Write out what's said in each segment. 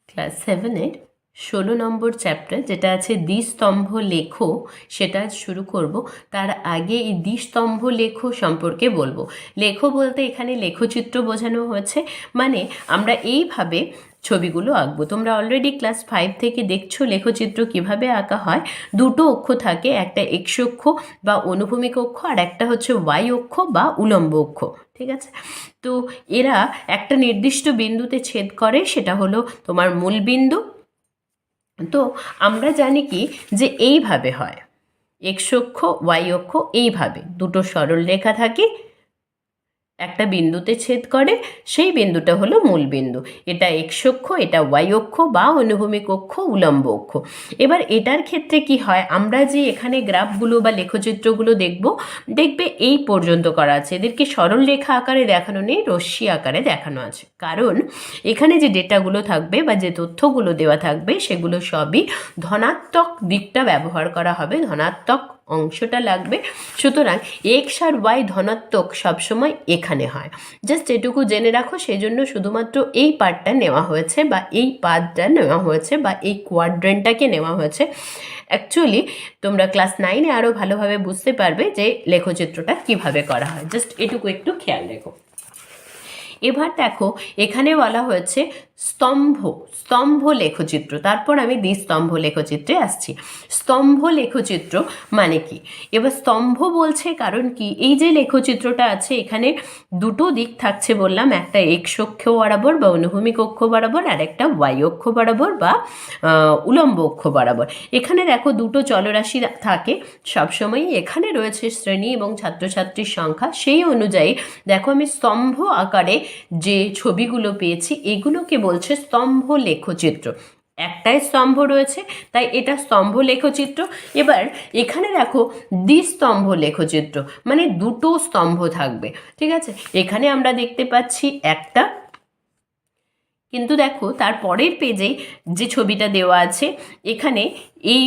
Class 7-এর 16 নম্বর chapter যেটা আছে দ্বিস্তম্ভ লেখো, সেটা শুরু করব। তার আগে এই দ্বিস্তম্ভ লেখো সম্পর্কে বলবো। লেখো বলতে এখানে লেখচিত্র বোঝানো হয়েছে, মানে আমরা এইভাবে ছবিগুলো আঁকবো। তোমরা অলরেডি ক্লাস 5 থেকে দেখছো লেখচিত্র কিভাবে আঁকা হয়। দুটো অক্ষ থাকে, একটা এক্স অক্ষ বা অনুভূমিক অক্ষ, আর একটা হচ্ছে ওয়াই অক্ষ বা উলম্ব অক্ষ। ঠিক আছে, তো এরা একটা নির্দিষ্ট বিন্দুতে ছেদ করে, সেটা হলো তোমার মূল বিন্দু। তো আমরা জানি কি যে এইভাবে হয়, এক্স অক্ষ ওয়াই অক্ষ এইভাবে দুটো সরল রেখা থাকে, একটা বিন্দুতে ছেদ করে, সেই বিন্দুটা হলো মূল বিন্দু। এটা এক্স অক্ষ, এটা ওয়াই অক্ষ বা অনুভূমিক অক্ষ, উলম্ব অক্ষ। এবার এটার ক্ষেত্রে কি হয়, আমরা যে এখানে গ্রাফগুলো বা লেখচিত্রগুলো দেখবে এই পর্যন্ত করা আছে, এদেরকে সরল রেখা আকারে দেখানো নেই, রশ্মি আকারে দেখানো আছে। কারণ এখানে যে ডেটাগুলো থাকবে বা যে তথ্যগুলো দেওয়া থাকবে সেগুলো সবই ধনাত্মক দিকটা ব্যবহার করা হবে, ধনাত্মক অংশটা লাগবে। সুতরাং এক্স আর ওয়াই ধনাত্মক সবসময় এখানে হয়, জাস্ট এটুকু জেনে রাখো। সেই জন্য শুধুমাত্র এই পার্টটা নেওয়া হয়েছে বা এই পার্টটা নেওয়া হয়েছে বা এই কোয়াড্রেন্টটাকে নেওয়া হয়েছে। অ্যাকচুয়ালি তোমরা ক্লাস 9-এ আরও ভালোভাবে বুঝতে পারবে যে লেখচিত্রটা কিভাবে করা হয়, জাস্ট এটুকু একটু খেয়াল রেখো। এবার দেখো এখানে বলা হয়েছে স্তম্ভ লেখচিত্র, তারপর আমি দ্বিস্তম্ভ লেখচিত্রে আসছি। স্তম্ভ লেখচিত্র মানে কি? এবার স্তম্ভ বলছে কারণ কি, এই যে লেখচিত্রটা আছে এখানে দুটো দিক থাকছে বললাম, একটা এক্স অক্ষ বরাবর বা অনুভূমিক অক্ষ বরাবর, আর একটা ওয়াই অক্ষ বরাবর বা উলম্ব অক্ষ বরাবর। এখানে দেখো দুটো চলরাশি থাকে সবসময়, এখানে রয়েছে শ্রেণী এবং ছাত্রছাত্রীর সংখ্যা, সেই অনুযায়ী দেখো আমি স্তম্ভ আকারে যে ছবিগুলো পেয়েছি এগুলোকে বলছে স্তম্ভ লেখচিত্র। একটাই স্তম্ভ রয়েছে তাই এটা স্তম্ভ লেখচিত্র। এবার এখানে দেখো দ্বিস্তম্ভ লেখচিত্র, মানে দুটো স্তম্ভ থাকবে। ঠিক আছে, এখানে আমরা দেখতে পাচ্ছি একটা, কিন্তু দেখো তার পরের পেজে যে ছবিটা দেওয়া আছে এখানে এই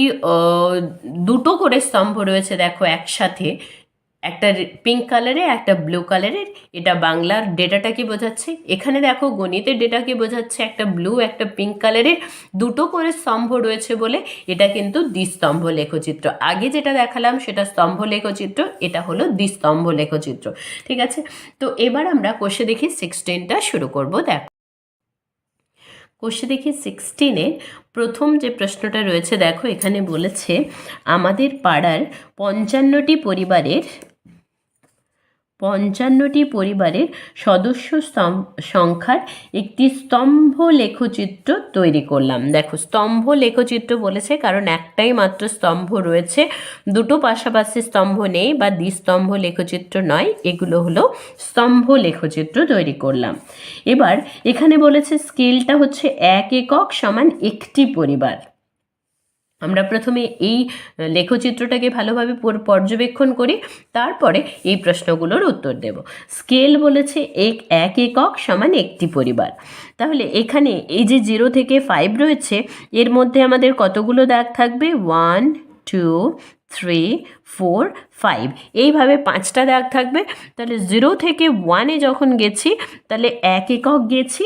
দুটো করে স্তম্ভ রয়েছে দেখো একসাথে, একটা পিঙ্ক কালারের একটা ব্লু কালারের। এটা বাংলার ডেটাটাকে বোঝাচ্ছে, এখানে দেখো গণিতের ডেটাকে বোঝাচ্ছে, একটা ব্লু একটা পিঙ্ক কালারের, দুটো করে স্তম্ভ রয়েছে বলে এটা কিন্তু দ্বিস্তম্ভ লেখচিত্র। আগে যেটা দেখালাম সেটা স্তম্ভ লেখচিত্র, এটা হলো দ্বিস্তম্ভ লেখচিত্র। ঠিক আছে, তো এবার আমরা কোষে দেখি 16টা শুরু করব। দেখো কোষে দেখি 16-এ প্রথম যে প্রশ্নটা রয়েছে, দেখো এখানে বলেছে আমাদের পাড়ার 55টি পরিবারের সদস্য সংখ্যার একটি স্তম্ভ লেখচিত্র তৈরি করলাম। দেখো স্তম্ভ লেখচিত্র বলেছে কারণ একটাই মাত্র স্তম্ভ রয়েছে, দুটো পাশাপাশি স্তম্ভ নেই বা দ্বিস্তম্ভ লেখচিত্র নয়, এগুলো হলো স্তম্ভ লেখচিত্র তৈরি করলাম। এবার এখানে বলেছে স্কেলটা হচ্ছে 1 একক সমান একটি পরিবার। আমরা প্রথমে এই লেখচিত্রটাকে ভালোভাবে পর্যবেক্ষণ করি, তারপরে এই প্রশ্নগুলোর উত্তর দেব। স্কেল বলেছে 1 একক সমান একটি পরিবার, তাহলে এখানে এই যে 0 থেকে 5 রয়েছে এর মধ্যে আমাদের কতগুলো দাগ থাকবে? 1 2 3 4 5, এইভাবে 5টা দাগ থাকবে। তাহলে 0 থেকে 1-এ যখন গেছি তাহলে 1 একক গেছি,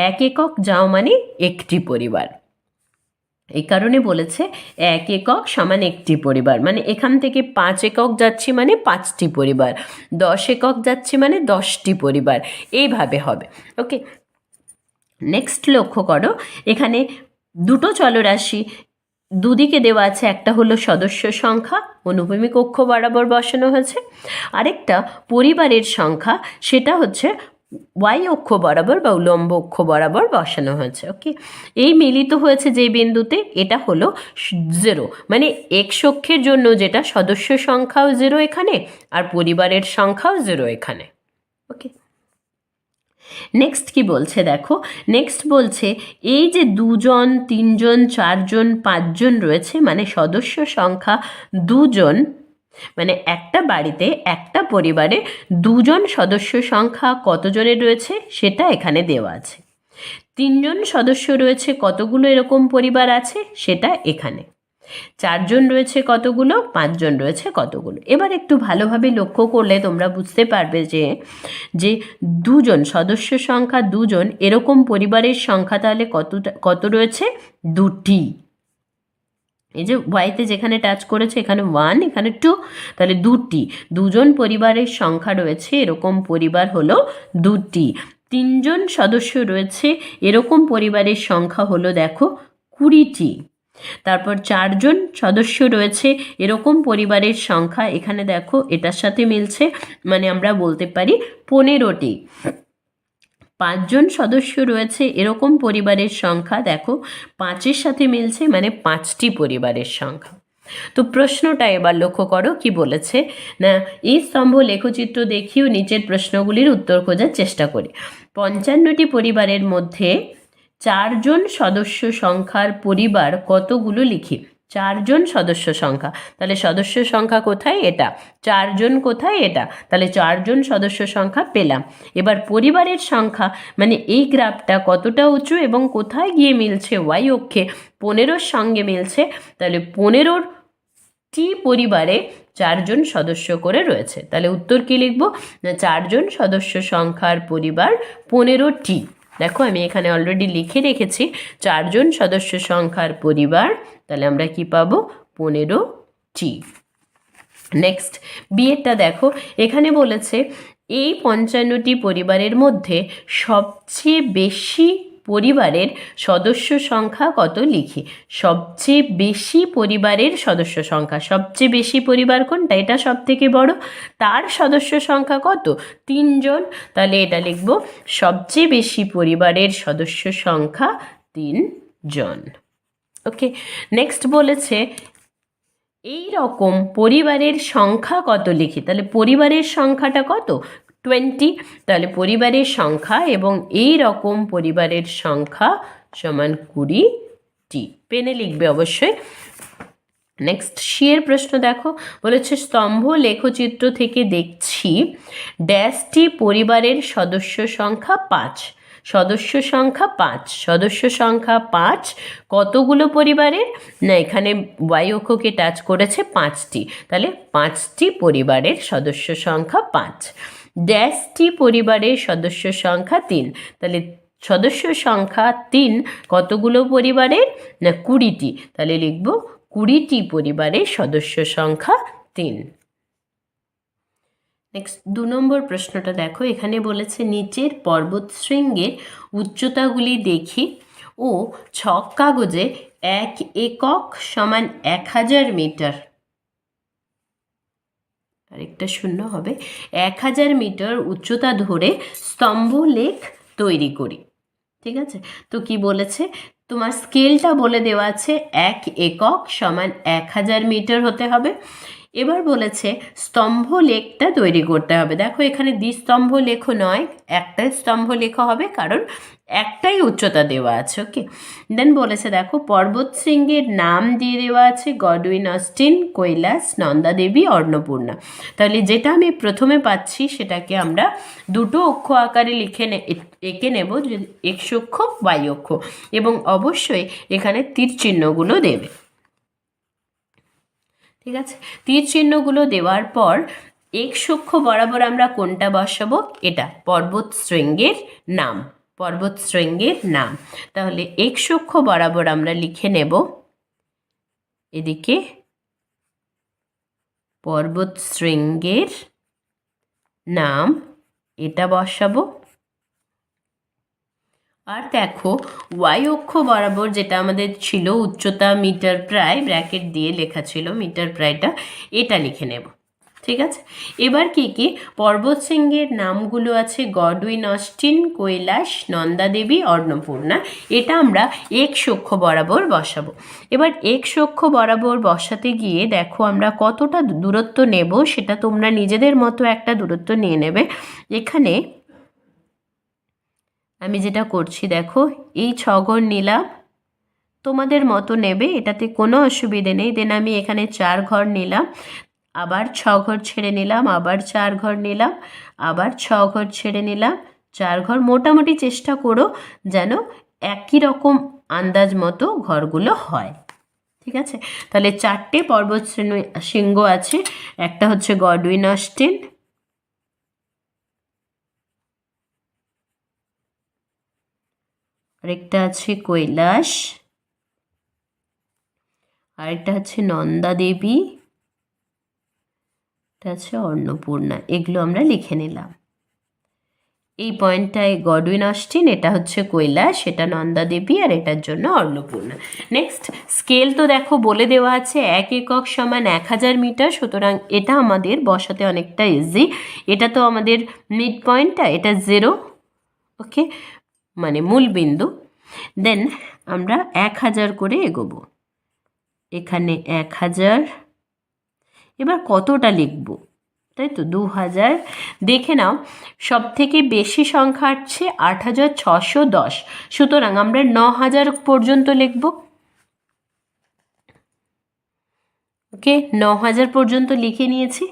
1 একক যাও মানে একটি পরিবার। এই কারণে বলেছে 1 একক সমান একটি পরিবার, মানে এখান থেকে 5 একক যাচ্ছি মানে 5টি পরিবার, 10 একক যাচ্ছি মানে 10টি পরিবার, এইভাবে হবে। ওকে, নেক্সট লক্ষ্য করো এখানে দুটো চলরাশি দুদিকে দেওয়া আছে, একটা হলো সদস্য সংখ্যা অনুভূমিক অক্ষ বরাবর বসানো হয়েছে, আরেকটা পরিবারের সংখ্যা সেটা হচ্ছে ওয়াই অক্ষ বরাবর বা উলম্ব অক্ষ বরাবর বসানো হয়েছে। ওকে, এই মিলিত হয়েছে যে বিন্দুতে এটা হলো 0, মানে এক্স অক্ষের জন্য যেটা সদস্য সংখ্যাও 0 এখানে আর পরিবারের সংখ্যাও 0 এখানে। ওকে, নেক্সট কি বলছে দেখো, নেক্সট বলছে এই যে 2 জন 3 জন 4 জন 5 জন রয়েছে, মানে সদস্য সংখ্যা 2 জন, মানে একটা বাড়িতে একটা পরিবারে 2 জন সদস্য সংখ্যা কতজনের রয়েছে সেটা এখানে দেওয়া আছে। 3 জন সদস্য রয়েছে, কতগুলো এরকম পরিবার আছে সেটা এখানে। চারজন রয়েছে কতগুলো, পাঁচজন রয়েছে কতগুলো। এবার একটু ভালোভাবে লক্ষ্য করলে তোমরা বুঝতে পারবে যে যে দুজন সদস্য সংখ্যা দুজন, এরকম পরিবারের সংখ্যা তাহলে কত রয়েছে, দুটি। এই যে ওয়াইতে যেখানে টাচ করেছে এখানে 1, এখানে 2, তাহলে দুটি। দুজন পরিবারের সংখ্যা রয়েছে এরকম পরিবার হলো দুটি। তিনজন সদস্য রয়েছে এরকম পরিবারের সংখ্যা হলো দেখো 20টি। তারপর চারজন সদস্য রয়েছে এরকম পরিবারের সংখ্যা, এখানে দেখো এটার সাথে মিলছে, মানে আমরা বলতে পারি 15টি। পাঁচজন সদস্য রয়েছে এরকম পরিবারের সংখ্যা, দেখো 5-এর সাথে মিলছে, মানে 5টি পরিবারের সংখ্যা। তো প্রশ্নটা এবার লক্ষ্য করো কি বলেছে না, এই স্তম্ভ লেখচিত্র দেখিও নিচের প্রশ্নগুলির উত্তর খোঁজার চেষ্টা করি। 55টি পরিবারের মধ্যে 4জন সদস্য সংখ্যার পরিবার কতগুলো লিখি। 4জন সদস্য সংখ্যা, তাহলে সদস্য সংখ্যা কোথায়, এটা। 4জন কোথায়, এটা। তাহলে 4জন সদস্য সংখ্যা পেলাম। এবার পরিবারের সংখ্যা, মানে এই গ্রাফটা কতটা উঁচু এবং কোথায় গিয়ে মিলছে, ওয়াই অক্ষে 15-র সঙ্গে মিলছে, তাহলে 15টি পরিবারে 4জন সদস্য করে রয়েছে। তাহলে উত্তর কি লিখব না, 4জন সদস্য সংখ্যার পরিবার 15টি। দেখো আমি এখানে অলরেডি লিখে রেখেছি 4জন সদস্য সংখ্যার পরিবার, তাহলে আমরা কি পাবো, 15টি। নেক্সট বিয়েরটা দেখো, এখানে বলেছে এই 55টি পরিবারের মধ্যে সবচেয়ে বেশি পরিবারের সদস্য সংখ্যা কত লিখি। সবচেয়ে বেশি পরিবারের সদস্য সংখ্যা, সবচেয়ে বেশি পরিবার কোনটা, এটা সব থেকে বড়, তার সদস্য সংখ্যা কত, 3জন। তাহলে এটা লিখব সবচেয়ে বেশি পরিবারের সদস্য সংখ্যা 3জন। ওকে, নেক্সট বলেছে এই রকম পরিবারের সংখ্যা কত লিখি। তাহলে পরিবারের সংখ্যাটা কত, 20। তাহলে পরিবারের সংখ্যা এবং এই রকম পরিবারের সংখ্যা সমান 20টি। পেনে লিখবে অবশ্যই। নেক্সট সিয়ের প্রশ্ন দেখো, বলেছে স্তম্ভ লেখচিত্র থেকে দেখছি ড্যাশটি পরিবারের সদস্য সংখ্যা 5। সদস্য সংখ্যা 5, সদস্য সংখ্যা 5 কতগুলো পরিবারের, না এখানে ওয়াই অক্ষকে টাচ করেছে 5টি, তাহলে 5টি পরিবারের সদস্য সংখ্যা 5। ড্যাশটি পরিবারের সদস্য সংখ্যা 3, তাহলে সদস্য সংখ্যা 3 কতগুলো পরিবারের, না 20টি, তাহলে লিখব 20টি পরিবারের সদস্য সংখ্যা 3। নেক্সট 2 নম্বর প্রশ্নটা দেখো, এখানে বলেছে নিচের পর্বতশৃঙ্গের উচ্চতাগুলি দেখি ও ছক কাগজে 1 একক সমান 1000 মিটার, আরেকটা শূন্য হবে, 1000 মিটার উচ্চতা ধরে স্তম্ভ লেখ তৈরি করি। ঠিক আছে, তো কি বলেছে, তোমার স্কেলটা বলে দেওয়া আছে 1 একক সমান 1000 মিটার হতে হবে। এবার বলেছে স্তম্ভ লেখটা তৈরি করতে হবে। দেখো এখানে দ্বিস্তম্ভ লেখ নয়, একটাই স্তম্ভ লেখ হবে, কারণ একটাই উচ্চতা দেওয়া আছে। ওকে, দেন বলেছে দেখো পর্বতশৃঙ্গের নাম দিয়ে দেওয়া আছে গডউইন অস্টিন, কৈলাস, নন্দা দেবী, অন্নপূর্ণা। তাহলে যেটা আমি প্রথমে পাচ্ছি সেটাকে আমরা দুটো অক্ষ আকারে এঁকে নেব, এক্স অক্ষ, ওয়াই অক্ষ, এবং অবশ্যই এখানে তীর চিহ্নগুলো দেবে। ঠিক আছে, তীর চিহ্নগুলো দেওয়ার পর এক্স অক্ষ বরাবর আমরা কোনটা বসাবো, এটা পর্বতশৃঙ্গের নাম, পর্বতশৃঙ্গের নাম। তাহলে এক্স অক্ষ বরাবর আমরা লিখে নেব এদিকে পর্বতশৃঙ্গের নাম, এটা বসাবো। আর দেখো ওয়াই অক্ষ বরাবর যেটা আমাদের ছিল উচ্চতা মিটার প্রায়, ব্র্যাকেট দিয়ে লেখা ছিল মিটার প্রায়টা, এটা লিখে নেব। ঠিক আছে, এবার কি কি পর্বতশৃঙ্গের নামগুলো আছে গডউইন অস্টিন, কৈলাস, নন্দা দেবী, অন্নপূর্ণা, এটা আমরা এক্স অক্ষ বরাবর বসাবো। এবার এক্স অক্ষ বরাবর বসাতে গিয়ে দেখো আমরা কতটা দূরত্ব নেব, সেটা তোমরা নিজেদের মতো একটা দূরত্ব নিয়ে নেবে। এখানে আমি যেটা করছি দেখো এই 6 ঘর নিলাম, তোমাদের মতো নেবে, এটাতে কোনো অসুবিধে নেই। দেন আমি এখানে 4 ঘর নিলাম, আবার 6 ঘর ছেড়ে নিলাম, আবার 4 ঘর নিলাম, আবার 6 ঘর ছেড়ে নিলাম, 4 ঘর। মোটামুটি চেষ্টা করো যেন একই রকম আন্দাজ মতো ঘরগুলো হয়। ঠিক আছে, তাহলে 4টে পর্বত শৃঙ্গ আছে। একটা হচ্ছে গডউইন অস্টিন, আরেকটা আছে কৈলাস, আরেকটা হচ্ছে নন্দা দেবী, এটা আছে অন্নপূর্ণা। এগুলো আমরা লিখে নিলাম। এই পয়েন্টটায় গডউইন অস্টিন, এটা হচ্ছে কৈলাস, এটা নন্দা দেবী, আর এটার জন্য অন্নপূর্ণা। নেক্সট স্কেল তো দেখো বলে দেওয়া আছে 1 একক সমান 1000 মিটার, সুতরাং এটা আমাদের বসাতে অনেকটা ইজি। এটা তো আমাদের মিড পয়েন্টটা, এটা 0, ওকে, মানে মূল বিন্দু। দেন আমরা 1000 করে এগোবো, এখানে 1000, এবার কতটা লিখব, তাই তো 2000। দেখে নাও সব থেকে বেশি সংখ্যা আসছে 8610, সুতরাং আমরা 9000 পর্যন্ত লিখব। ওকে, 9000 পর্যন্ত লিখে নিয়েছি।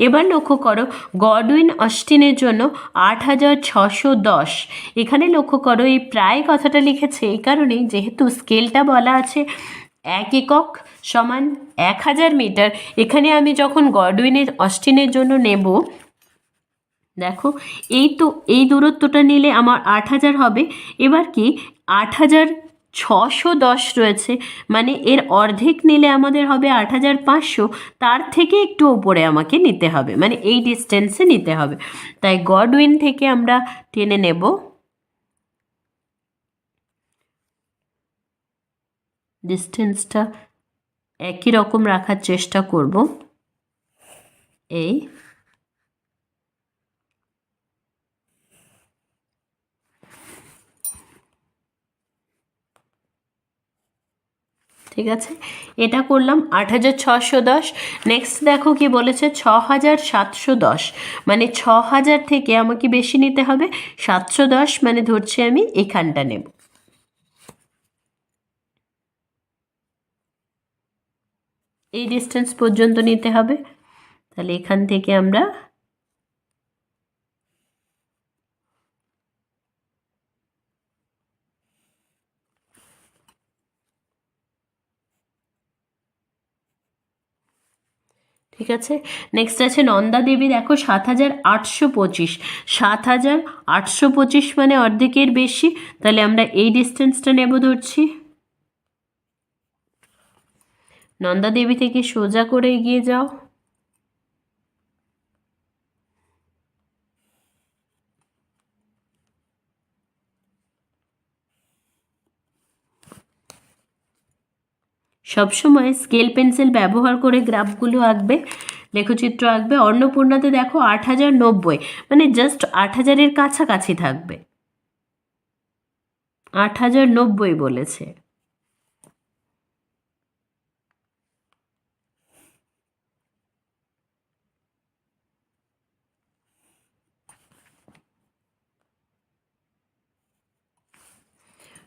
এবার লক্ষ্য করো গডউইন অস্টিনের জন্য 8610। এখানে লক্ষ্য করো এই প্রায় কথাটা লিখেছে এই কারণেই, যেহেতু স্কেলটা বলা আছে 1 একক সমান 1000 মিটার। এখানে আমি যখন গডউইনের অস্টিনের জন্য নেব, দেখো এই তো এই দূরত্বটা নিলে আমার 8000 হবে। এবার কি 8610 রয়েছে, মানে এর অর্ধেক নিলে আমাদের হবে 8500, তার থেকে একটু উপরে আমাকে নিতে হবে, মানে এই ডিস্টেন্সে নিতে হবে। তাই গডউইন থেকে আমরা টেনে নেব, ডিস্টেন্সটা একই রকম রাখার চেষ্টা করব। এই ঠিক আছে, এটা করলাম 8610। নেক্সট দেখো কি বলেছে 6710, মানে 6000 থেকে আমাকে বেশি নিতে হবে 710, মানে ধরছি আমি এখানটা নেব। এই ডিস্টেন্স পর্যন্ত নিতে হবে, তাহলে এখান থেকে আমরা ঠিক আছে। নেক্সট আছে নন্দা দেবী, দেখো 7825, 7825 মানে অর্ধেকের বেশি, তাহলে আমরা এই ডিস্টেন্সটা নেব ধরছি। নন্দা দেবী থেকে সোজা করে এগিয়ে যাও, সবসময় স্কেল পেন্সিল ব্যবহার করে গ্রাফগুলো আঁকবে, লেখচিত্র আঁকবে। অন্নপূর্ণাতে দেখো 8090, মানে জাস্ট 8000-এর কাছাকাছি থাকবে, 8090 বলেছে।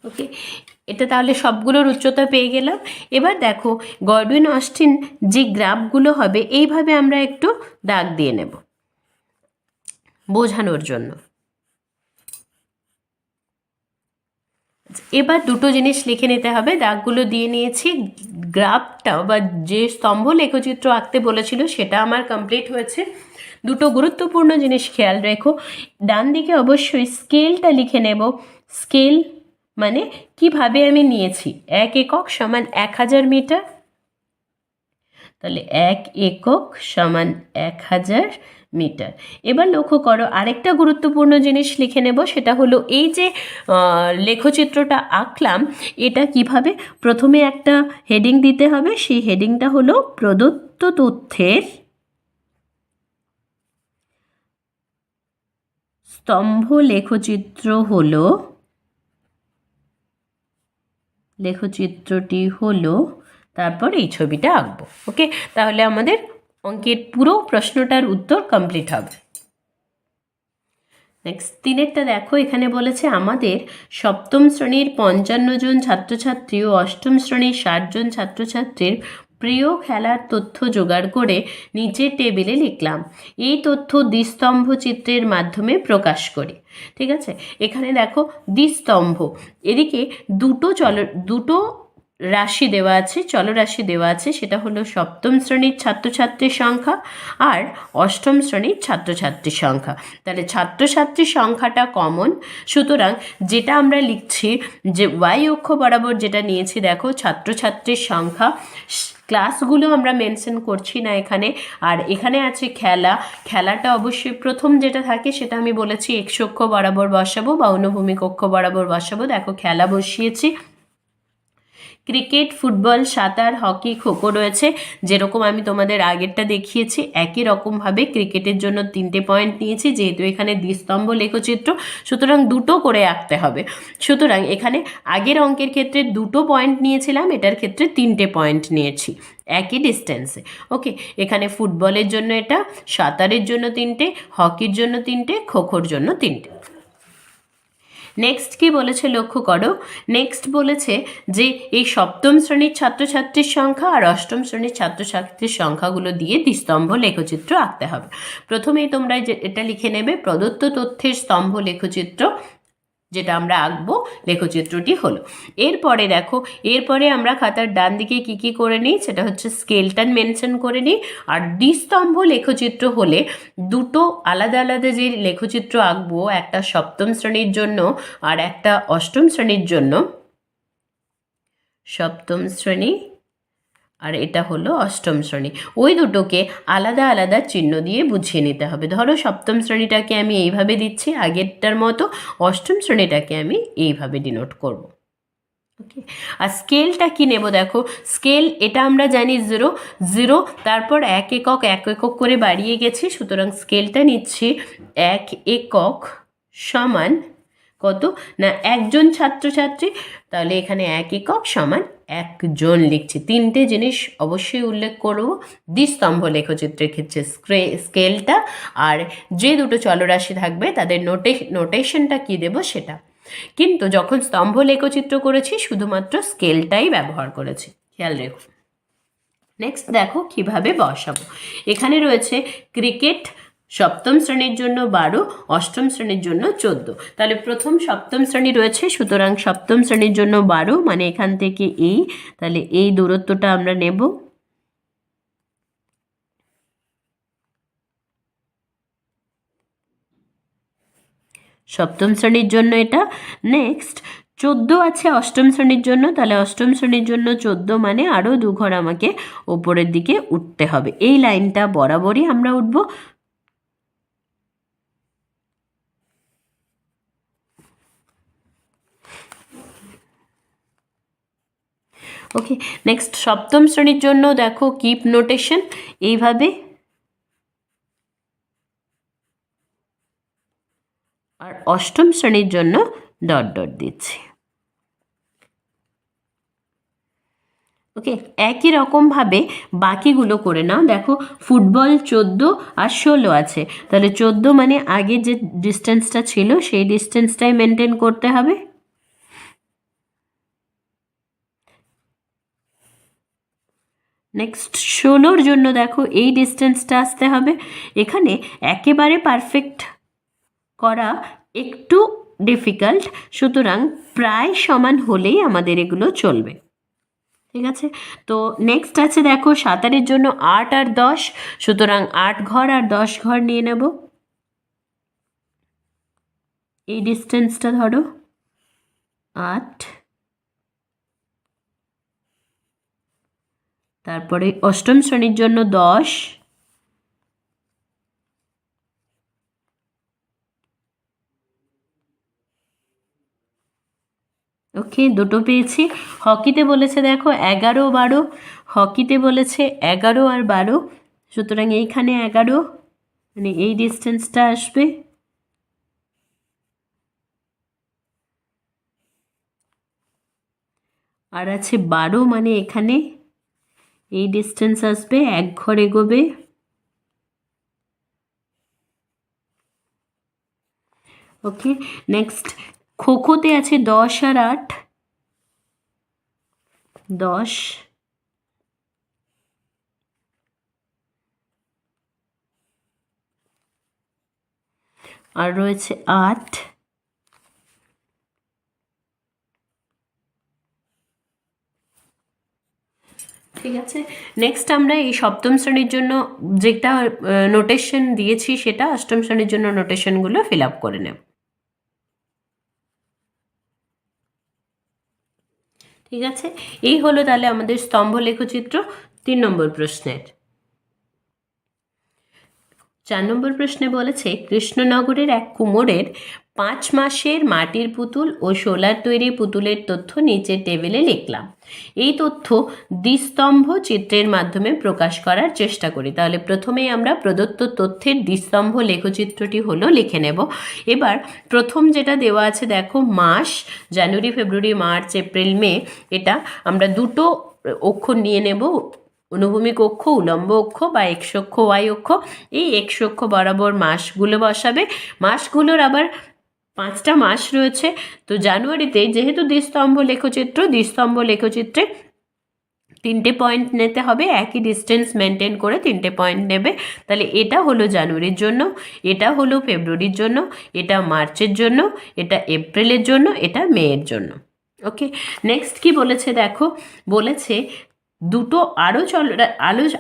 ওকে, এটা তাহলে সবগুলোর উচ্চতা পেয়ে গেলাম। এবার দেখো গডউইন অস্টিন যে গ্রাফগুলো হবে এইভাবে আমরা একটু দাগ দিয়ে নেব বোঝানোর জন্য। এবার দুটো জিনিস লিখে নিতে হবে, দাগগুলো দিয়ে নিয়েছি, গ্রাফটা বা যে স্তম্ভ লেখচিত্র আঁকতে বলেছিল সেটা আমার কমপ্লিট হয়েছে। দুটো গুরুত্বপূর্ণ জিনিস খেয়াল রেখো, ডান দিকে অবশ্যই স্কেলটা লিখে নেব। স্কেল মানে কিভাবে আমি নিয়েছি, 1 একক সমান 1000 মিটার, তাহলে 1 একক সমান 1000 মিটার। এবার লক্ষ্য করো আরেকটা গুরুত্বপূর্ণ জিনিস লিখে নেব, সেটা হলো এই যে লেখচিত্রটা আঁকলাম এটা কিভাবে, প্রথমে একটা হেডিং দিতে হবে, সেই হেডিংটা হলো প্রদত্ত তথ্যের স্তম্ভ লেখচিত্র হলো, লেখচিত্রটি হলো, তারপর এই ছবিটা আঁকবো। ওকে, তাহলে আমাদের অঙ্কের পুরো প্রশ্নটার উত্তর কমপ্লিট হবে। নেক্সট 3-এরটা দেখো, এখানে বলেছে আমাদের সপ্তম শ্রেণীর 55 জন ছাত্রছাত্রী ও অষ্টম শ্রেণীর 60 জন ছাত্রছাত্রীর প্রিয় খেলার তথ্য জোগাড় করে নিচের টেবিলে লিখলাম। এই তথ্য দ্বিস্তম্ভ চিত্রের মাধ্যমে প্রকাশ করি। ঠিক আছে, এখানে দেখো দ্বিস্তম্ভ, এদিকে দুটো রাশি দেওয়া আছে, চলরাশি দেওয়া আছে, সেটা হলো সপ্তম শ্রেণীর ছাত্রছাত্রীর সংখ্যা আর অষ্টম শ্রেণীর ছাত্রছাত্রীর সংখ্যা। তাহলে ছাত্রছাত্রীর সংখ্যাটা কমন, সুতরাং যেটা আমরা লিখছি যে ওয়াই অক্ষ বরাবর যেটা নিয়েছি, দেখো ছাত্রছাত্রীর সংখ্যা, ক্লাসগুলো আমরা মেনশন করছি না এখানে। আর এখানে আছে খেলা, খেলাটা অবশ্যই প্রথম যেটা থাকে সেটা আমি বলেছি এক্স অক্ষ বরাবর বসাবো বা অনুভূমিক অক্ষ বরাবর বসাবো, দেখো খেলা বসিয়েছি। ক্রিকেট, ফুটবল, সাঁতার, হকি, খোখো রয়েছে, যেরকম আমি তোমাদের আগেরটা দেখিয়েছি একই রকমভাবে ক্রিকেটের জন্য 3টে পয়েন্ট নিয়েছি, যেহেতু এখানে দ্বিস্তম্ভ লেখচিত্র, সুতরাং দুটো করে আঁকতে হবে। সুতরাং এখানে আগের অঙ্কের ক্ষেত্রে 2টো পয়েন্ট নিয়েছিলাম, এটার ক্ষেত্রে 3টে পয়েন্ট নিয়েছি একই ডিস্টেন্সে। ওকে, এখানে ফুটবলের জন্য এটা, সাঁতারের জন্য 3টে, হকির জন্য 3টে, খোখোর জন্য 3টে। নেক্সট কি বলেছে লক্ষ্য করো, নেক্সট বলেছে যে এই সপ্তম শ্রেণীর ছাত্রছাত্রীর সংখ্যা আর অষ্টম শ্রেণীর ছাত্রছাত্রীর সংখ্যাগুলো দিয়ে দ্বিস্তম্ভ লেখচিত্র আঁকতে হবে। প্রথমেই তোমরা এটা লিখে নেবে, প্রদত্ত তথ্যের স্তম্ভ লেখচিত্র যেটা আমরা আঁকবো, লেখচিত্রটি হলো। এরপরে দেখো, এরপরে আমরা খাতার ডান দিকে কি কি করে নিই, সেটা হচ্ছে স্কেলটা মেনশন করে নিই। আর দ্বিস্তম্ভ লেখচিত্র হলে দুটো আলাদা আলাদা যে লেখচিত্র আঁকবো, একটা সপ্তম শ্রেণীর জন্য আর একটা অষ্টম শ্রেণীর জন্য, সপ্তম শ্রেণী আর এটা হলো অষ্টম শ্রেণী, ওই দুটোকে আলাদা আলাদা চিহ্ন দিয়ে বুঝিয়ে নিতে হবে। ধরো সপ্তম শ্রেণীটাকে আমি এইভাবে দিচ্ছি আগেরটার মতো, অষ্টম শ্রেণীটাকে আমি এইভাবে ডিনোট করব। ওকে, আর স্কেলটা কি নেব, দেখো স্কেল এটা আমরা জানি 0 0, তারপর 1 একক 1 একক করে বাড়িয়ে গেছি, সুতরাং স্কেলটা নিচ্ছি 1 একক সমান কত না একজন ছাত্রছাত্রী, তাহলে এখানে 1 একক সমান একজন লিখছি। 3টে জিনিস অবশ্যই উল্লেখ করব দ্বিস্তম্ভ লেখচিত্রের ক্ষেত্রে, স্কেলটা আর যে দুটো চলরাশি থাকবে তাদের নোটেশনটা কি দেব সেটা। কিন্তু যখন স্তম্ভ লেখচিত্র করেছি শুধুমাত্র স্কেলটাই ব্যবহার করেছি, খেয়াল রেখো। নেক্সট দেখো কিভাবে বসাবো, এখানে রয়েছে ক্রিকেট সপ্তম শ্রেণীর জন্য 12, অষ্টম শ্রেণীর জন্য 14। তাহলে প্রথম সপ্তম শ্রেণী রয়েছে, সুতরাং সপ্তম শ্রেণীর জন্য 12, মানে এখান থেকে এই, তাহলে এই দূরত্বটা আমরা নেব। সপ্তম শ্রেণীর জন্য এটা। নেক্সট 14 আছে অষ্টম শ্রেণীর জন্য, তাহলে অষ্টম শ্রেণীর জন্য 14, মানে আরও 2 ঘর আমাকে ওপরের দিকে উঠতে হবে, এই লাইনটা বরাবরই আমরা উঠব। ওকে, নেক্সট সপ্তম শ্রেণীর জন্য দেখো কিপ নোটেশন এইভাবে, আর অষ্টম শ্রেণীর জন্য ডট ডট দিচ্ছি। ওকে, একই রকমভাবে বাকিগুলো করে নাও। দেখো ফুটবল 14 আর 16 আছে, তাহলে 14 মানে আগে যে ডিস্টেন্সটা ছিল সেই ডিস্টেন্সটাই মেনটেন করতে হবে। নেক্সট 16-র জন্য দেখো এই ডিস্টেন্সটা আসতে হবে। এখানে একেবারে পারফেক্ট করা একটু ডিফিকাল্ট, সুতরাং প্রায় সমান হলেই আমাদের এগুলো চলবে। ঠিক আছে, তো নেক্সট আছে দেখো সাঁতারের জন্য 8 আর 10, সুতরাং 8 ঘর আর 10 ঘর নিয়ে নেব। এই ডিস্টেন্সটা ধরো 8, তারপরে অষ্টম শ্রেণীর জন্য 10, ওকে দুটো পেয়েছি। হকিতে বলেছে দেখো 11 12, হকিতে বলেছে 11 আর 12, সুতরাং এইখানে 11, মানে এই ডিস্টেন্সটা আসবে। আর আছে 12, মানে এখানে এই ডিস্টেন্স আসবে, 1 ঘর এগোবে। ওকে, নেক্সট খোখোতে আছে 10 আর 8, 10, আর রয়েছে 8, ঠিক আছে, নেক্সট আমরা এই সপ্তম শ্রেণীর জন্য যেটা নোটেশন দিয়েছি সেটা অষ্টম শ্রেণীর জন্য নোটেশনগুলো ফিল আপ করে নেব। ঠিক আছে, এই হলো তাহলে আমাদের স্তম্ভ লেখচিত্র 3 নম্বর প্রশ্নের। 4 নম্বর প্রশ্নে বলেছে কৃষ্ণনগরের এক কুমোরের 5 মাসের মাটির পুতুল ও শোলার তৈরি পুতুলের তথ্য নিচের টেবিলে লিখলাম। এই তথ্য দ্বিস্তম্ভ চিত্রের মাধ্যমে প্রকাশ করার চেষ্টা করি। তাহলে প্রথমেই আমরা প্রদত্ত তথ্যের দ্বিস্তম্ভ লেখচিত্রটি হলো লিখে নেব। এবার প্রথম যেটা দেওয়া আছে দেখো, মাস জানুয়ারি, ফেব্রুয়ারি, মার্চ, এপ্রিল, মে, এটা আমরা দুটো অক্ষর নিয়ে নেব, অনুভূমিক অক্ষ, উলম্ব অক্ষ বা এক্স অক্ষ, ওয়াই অক্ষ। এই এক্স অক্ষ বরাবর মাসগুলো বসাবে। মাসগুলোর আবার 5টা মাস রয়েছে। তো জানুয়ারিতে যেহেতু দ্বিস্তম্ভ লেখচিত্রে 3টে পয়েন্ট নিতে হবে, একই ডিস্টেন্স মেনটেন করে 3টে পয়েন্ট নেবে। তাহলে এটা হলো জানুয়ারির জন্য, এটা হলো ফেব্রুয়ারির জন্য, এটা মার্চের জন্য, এটা এপ্রিলের জন্য, এটা মেয়ের জন্য। ওকে, নেক্সট কি বলেছে দেখো, বলেছে দুটো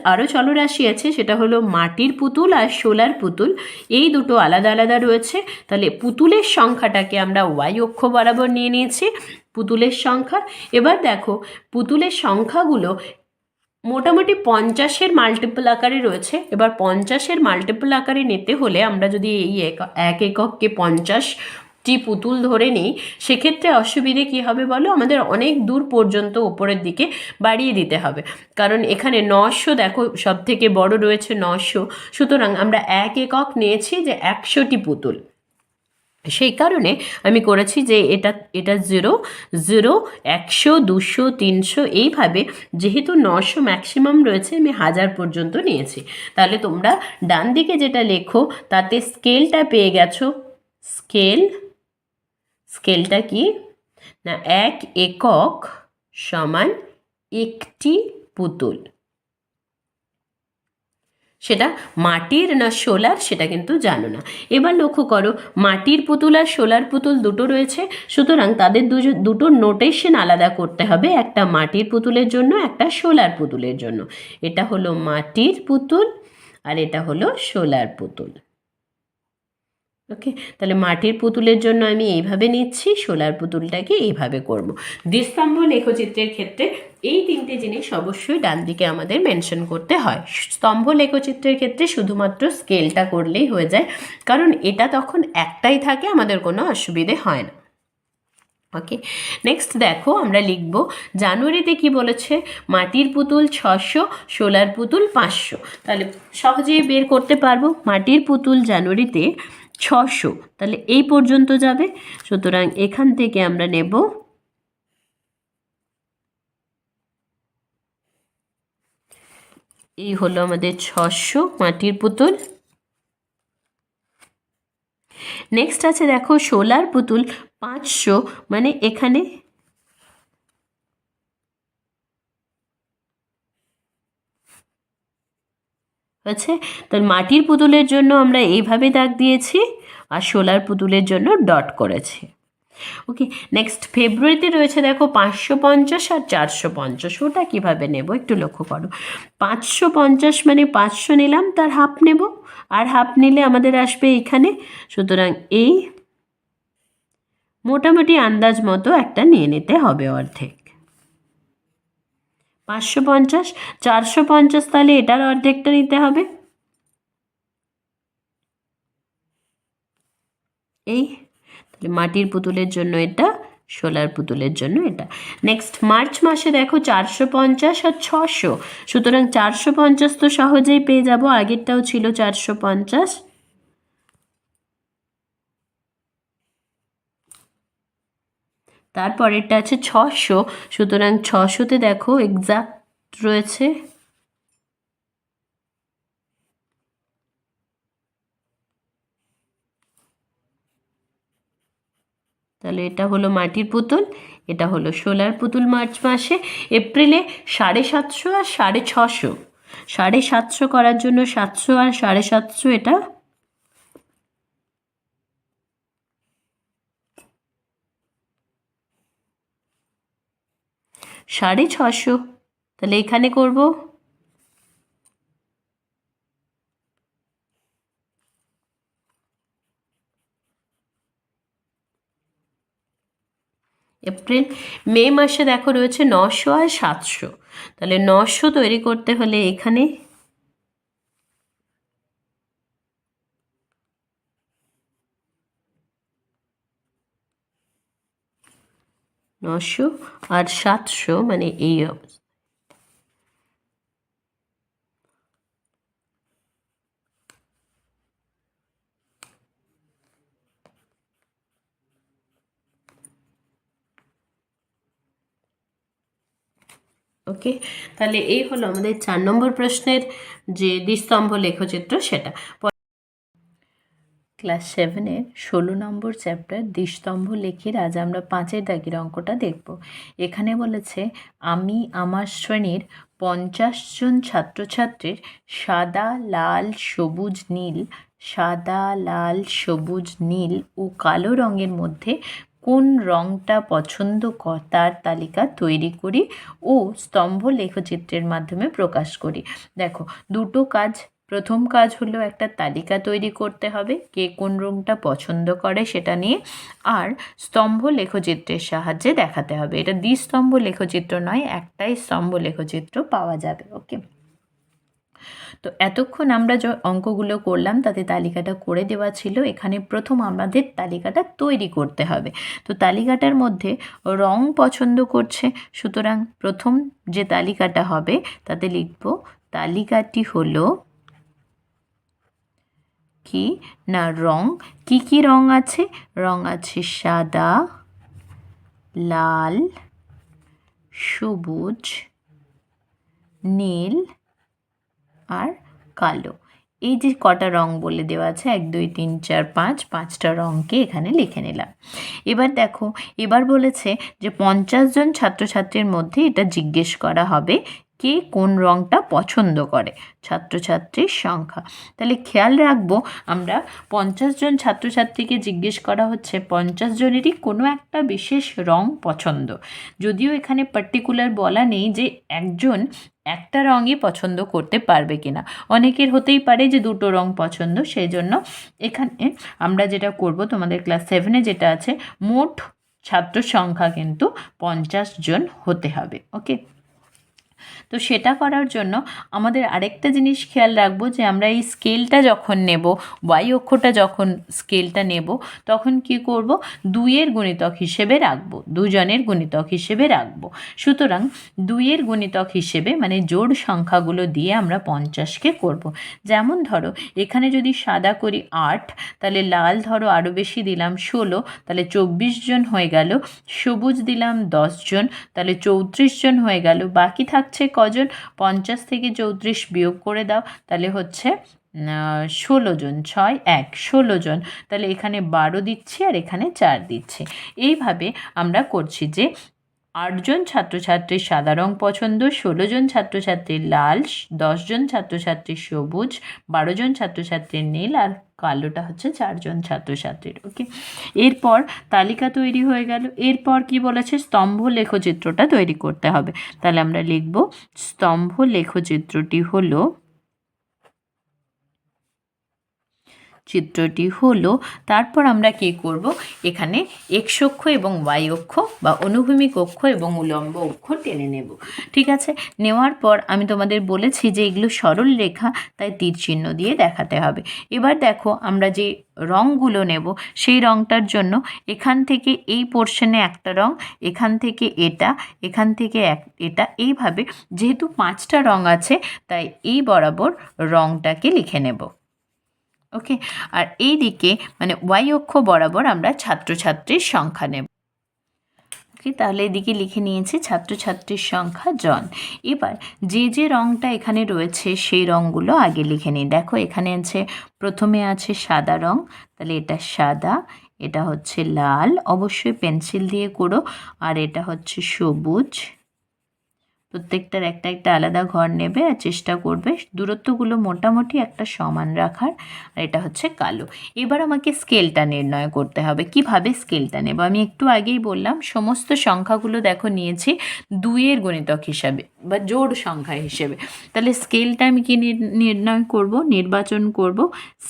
আরও চলরাশি আছে, সেটা হলো মাটির পুতুল আর শোলার পুতুল। এই দুটো আলাদা আলাদা রয়েছে। তাহলে পুতুলের সংখ্যাটাকে আমরা ওয়াই অক্ষ বরাবর নিয়ে নিয়েছি, পুতুলের সংখ্যা। এবার দেখো পুতুলের সংখ্যাগুলো মোটামুটি 50-এর মাল্টিপল আকারে রয়েছে। এবার 50-এর মাল্টিপল আকারে নিতে হলে আমরা যদি এই এক এককে 50টি পুতুল ধরে নিই, সেক্ষেত্রে অসুবিধে কী হবে বলো, আমাদের অনেক দূর পর্যন্ত উপরের দিকে বাড়িয়ে দিতে হবে। কারণ এখানে 900 দেখো সব থেকে বড় রয়েছে 900, সুতরাং আমরা এক একক নিয়েছি যে 100টি পুতুল। সেই কারণে আমি করেছি যে এটা 0, 0, 100, 200, 300, এইভাবে যেহেতু 900 ম্যাক্সিমাম রয়েছে আমি 1000 পর্যন্ত নিয়েছি। তাহলে তোমরা ডান দিকে যেটা লেখো তাতে স্কেলটা পেয়ে গেছো। স্কেলটা কি না, 1 একক সমান একটি পুতুল। সেটা মাটির না শোলার সেটা কিন্তু জানো না। এবার লক্ষ্য করো, মাটির পুতুল আর শোলার পুতুল দুটো রয়েছে, সুতরাং তাদের দুটো নোটেশন আলাদা করতে হবে, একটা মাটির পুতুলের জন্য, একটা শোলার পুতুলের জন্য। এটা হলো মাটির পুতুল আর এটা হলো শোলার পুতুল। ওকে, তাহলে মাটির পুতুলের জন্য আমি এইভাবে নিচ্ছি, শোলার পুতুলটাকে এইভাবে করব। দ্বিস্তম্ভ লেখচিত্রের ক্ষেত্রে এই 3টে জিনিস অবশ্যই ডান দিকে আমাদের মেনশন করতে হয়। স্তম্ভ লেখচিত্রের ক্ষেত্রে শুধুমাত্র স্কেলটা করলেই হয়ে যায়, কারণ এটা তখন একটাই থাকে, আমাদের কোনো অসুবিধে হয় না। ওকে, নেক্সট দেখো আমরা লিখব জানুয়ারিতে কি বলেছে, মাটির পুতুল 600, শোলার পুতুল 500। তাহলে সহজেই বের করতে পারবো, মাটির পুতুল জানুয়ারিতে 600, তাহলে এই পর্যন্ত যাবে। সুতরাং এখান থেকে আমরা নেব এই হলো আমাদের 600 মাটির পুতুল। নেক্সট আছে দেখো শোলার পুতুল 500, মানে এখানে আছে। তাহলে মাটির পুতুলের জন্য আমরা এইভাবে দাগ দিয়েছি আর শোলার পুতুলের জন্য ডট করেছি। ওকে, নেক্সট ফেব্রুয়ারিতে রয়েছে দেখো 550 আর 450। ওটা কীভাবে নেব একটু লক্ষ্য করো। 550 মানে 500 নিলাম, তার হাফ নেব, আর হাফ নিলে আমাদের আসবে এইখানে। সুতরাং এই মোটামুটি আন্দাজ মতো একটা নিয়ে নিতে হবে, অর্ধেক। 550, 450, তাহলে এটার অর্ধেকটা নিতে হবে, এই। তাহলে মাটির পুতুলের জন্য এটা, শোলার পুতুলের জন্য এটা। নেক্সট মার্চ মাসে দেখো 450 আর 600, সুতরাং 450 তো সহজেই পেয়ে যাব, আগেরটাও ছিল 450। তারপরেরটা আছে 600, সুতরাং 600তে দেখো এক্সাক্ট রয়েছে, তাহলে এটা হলো মাটির পুতুল, এটা হলো শোলার পুতুল মার্চ মাসে। এপ্রিলে 750 আর 650, 750 করার জন্য 700 আর 750, এটা 650। তাহলে এখানে করব এপ্রিল। মে মাসে দেখো রয়েছে 900 আর 700, তাহলে 900 তৈরি করতে হলে এখানে 900 আর 700 মানে এই অবস্থা। ওকে, তাহলে এই হলো আমাদের 4 নম্বর প্রশ্নের যে দ্বিস্তম্ভ লেখচিত্র সেটা। ক্লাস 7-এর 16 নম্বর চ্যাপ্টার দ্বিস্তম্ভ লেখের আজ আমরা 5-এর দাগের অঙ্কটা দেখব। এখানে বলেছে আমি আমার শ্রেণীর 50 জন ছাত্রছাত্রীর সাদা লাল সবুজ নীল, সাদা লাল সবুজ নীল ও কালো রঙের মধ্যে কোন রঙটা পছন্দ তার তালিকা তৈরি করি ও স্তম্ভ লেখচিত্রের মাধ্যমে প্রকাশ করি। দেখো দুটো কাজ। প্রথম কাজ হলো একটা তালিকা তৈরি করতে হবে কে কোন রঙটা পছন্দ করে সেটা নিয়ে, আর স্তম্ভ লেখচিত্রের সাহায্যে দেখাতে হবে। এটা দ্বিস্তম্ভ লেখচিত্র নয়, একটাই স্তম্ভ লেখচিত্র পাওয়া যাবে। ওকে, তো এতক্ষণ আমরা যে অঙ্কগুলো করলাম তাতে তালিকাটা করে দেওয়া ছিল। এখানে প্রথম আমাদের তালিকাটা তৈরি করতে হবে। তো তালিকাটার মধ্যে রং পছন্দ করছে, সুতরাং প্রথম যে তালিকাটা হবে তাতে লিখব তালিকাটি হলো কি না রং। কি কি রং আছে? রং আছে সাদা, লাল, সবুজ, নীল আর কালো। এই যে কটা রং বলে দেওয়া আছে 1 2 3 4 5, 5টা রঙকে এখানে লিখে নিলাম। এবার দেখো, এবার বলেছে যে 50 জন ছাত্রছাত্রীর মধ্যে এটা জিজ্ঞেস করা হবে কে কোন রঙটা পছন্দ করে, ছাত্রছাত্রীর সংখ্যা। তাহলে খেয়াল রাখবো আমরা 50 জন ছাত্রছাত্রীকে জিজ্ঞেস করা হচ্ছে 50 জনেরই কোনো একটা বিশেষ রং পছন্দ। যদিও এখানে পার্টিকুলার বলা নেই যে একজন একটা রঙই পছন্দ করতে পারবে কিনা, অনেকের হতেই পারে যে দুটো রং পছন্দ। সেই জন্য এখানে আমরা যেটা করব, তোমাদের ক্লাস 7-এ যেটা আছে, মোট ছাত্র সংখ্যা কিন্তু 50 জন হতে হবে। ওকে, তো সেটা করার জন্য আমাদের আরেকটা জিনিস খেয়াল রাখবো যে আমরা এই স্কেলটা যখন নেব, ওয়াই অক্ষটা যখন স্কেলটা নেব তখন কি করব, 2-এর গুণিতক হিসেবে রাখবো, দুজনের গুণিতক হিসেবে রাখবো। সুতরাং 2-এর গুণিতক হিসেবে মানে জোড় সংখ্যাগুলো দিয়ে আমরা 50কে করব। যেমন ধরো এখানে যদি সাদা করি 8, তাহলে লাল ধরো আরও বেশি দিলাম 16, তাহলে 24 জন হয়ে গেল। সবুজ দিলাম 10 জন, তাহলে 34 জন হয়ে গেল। বাকি থাকছে কজন? 50 থেকে 34 বিয়োগ করে দাও, তাহলে হচ্ছে 16 জন, 6 1 16 জন। তাহলে এখানে 12 দিচ্ছি আর এখানে 4 দিচ্ছি। এইভাবে আমরা করছি যে 8 জন ছাত্রছাত্রীর সাদা রং পছন্দ, 16 জন ছাত্রছাত্রীর লাল, 10 জন ছাত্রছাত্রীর সবুজ, 12 জন ছাত্রছাত্রীর নীল আর কালোটা হচ্ছে 4 জন ছাত্রছাত্রীর। ওকে, এরপর তালিকা তৈরি হয়ে গেল। এরপর কি বলেছে, স্তম্ভ লেখচিত্রটা তৈরি করতে হবে। তাহলে আমরা লিখব স্তম্ভ লেখচিত্রটি হলো, চিত্রটি হলো, তারপর আমরা কি করব, এখানে এক্স অক্ষ এবং ওয়াই অক্ষ বা অনুভূমিক অক্ষ এবং উলম্ব অক্ষ টেনে নেব। ঠিক আছে, নেওয়ার পর আমি তোমাদের বলেছি যে এগুলো সরল রেখা, তাই তীর চিহ্ন দিয়ে দেখাতে হবে। এবার দেখো আমরা যে রঙগুলো নেব সেই রঙটার জন্য এখান থেকে এই পোর্শনে একটা রঙ, এখান থেকে এটা, এখান থেকে এটা, এইভাবে যেহেতু 5টা রঙ আছে তাই এই বরাবর রঙটাকে লিখে নেব। ওকে, আর এই দিকে মানে ওয়াই অক্ষ বরাবর আমরা ছাত্রছাত্রীর সংখ্যা নেব। ওকে, তাহলে এদিকে লিখে নিয়েছি ছাত্রছাত্রীর সংখ্যা জন। এবার যে যে রঙটা এখানে রয়েছে সেই রঙগুলো আগে লিখে নিই। দেখো এখানে আছে, প্রথমে আছে সাদা রঙ, তাহলে এটা সাদা, এটা হচ্ছে লাল, অবশ্যই পেন্সিল দিয়ে করো, আর এটা হচ্ছে সবুজ, প্রত্যেকটার একটা একটা আলাদা ঘর নেবে আর চেষ্টা করবে দূরত্বগুলো মোটামুটি একটা সমান রাখার। আর এটা হচ্ছে কালো। এবার আমাকে স্কেলটা নির্ণয় করতে হবে। কিভাবে স্কেলটা নেব? আমি একটু আগেই বললাম সমস্ত সংখ্যাগুলো দেখো নিয়েছি 2-এর গুণিতক হিসাবে বা জোড় সংখ্যা হিসেবে। তাহলে স্কেলটা আমি কি নির্ণয় করব? নির্বাচন করব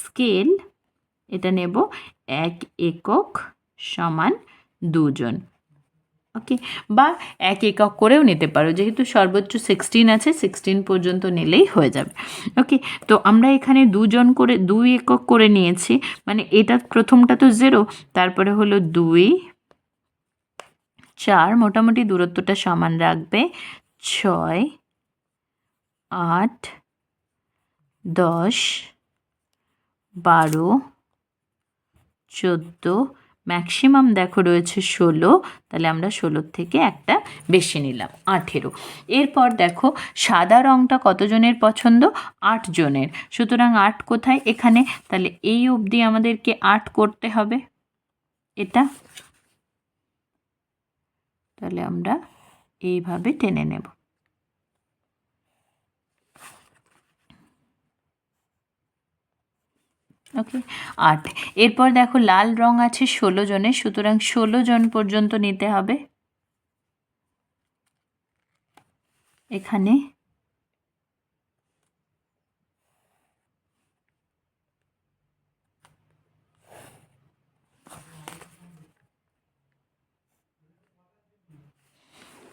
স্কেল, এটা নেব 1 একক সমান 2 জন। ওকে, বা 1 একক করেও নিতে পারো, যেহেতু সর্বোচ্চ 16 আছে 16 পর্যন্ত নিলেই হয়ে যাবে। ওকে, তো আমরা এখানে 2 জন করে 2 একক করে নিয়েছি, মানে এটা প্রথমটা তো 0, তারপরে হলো 2, 4, মোটামুটি দূরত্বটা সমান রাখবে, 6, 8, 10, 12, 14, ম্যাক্সিমাম দেখো রয়েছে 16, তাহলে আমরা 16 থেকে একটা বেশি নিলাম 18। এরপর দেখো সাদা রঙটা কতজনের পছন্দ? 8 জনের। সুতরাং 8 কোথায়? এখানে। তাহলে এই অবধি আমাদেরকে 8 করতে হবে এটা। তাহলে আমরা এইভাবে টেনে নেব। ওকে, 8। এরপর দেখো লাল রং আছে 16 জনের, সুতরাং 16 জন পর্যন্ত নিতে হবে এখানে।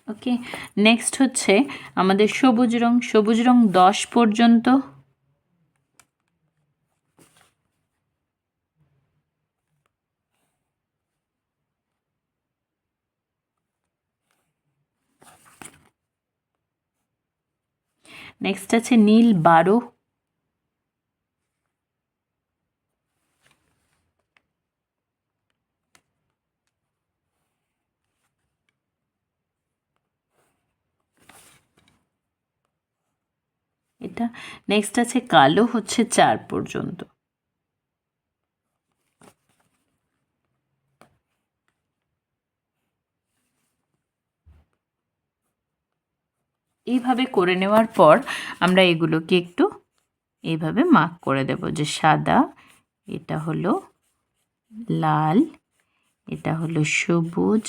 ওকে, নেক্সট হচ্ছে আমাদের সবুজ রং। সবুজ রং 10 পর্যন্ত। নেক্সট আছে নীল 12। এটা নেক্সট আছে কালো হচ্ছে 4 পর্যন্ত। এইভাবে করে নেওয়ার পর আমরা এগুলোকে একটু এইভাবে মার্ক করে দেব যে সাদা, এটা হলো লাল, এটা হলো সবুজ,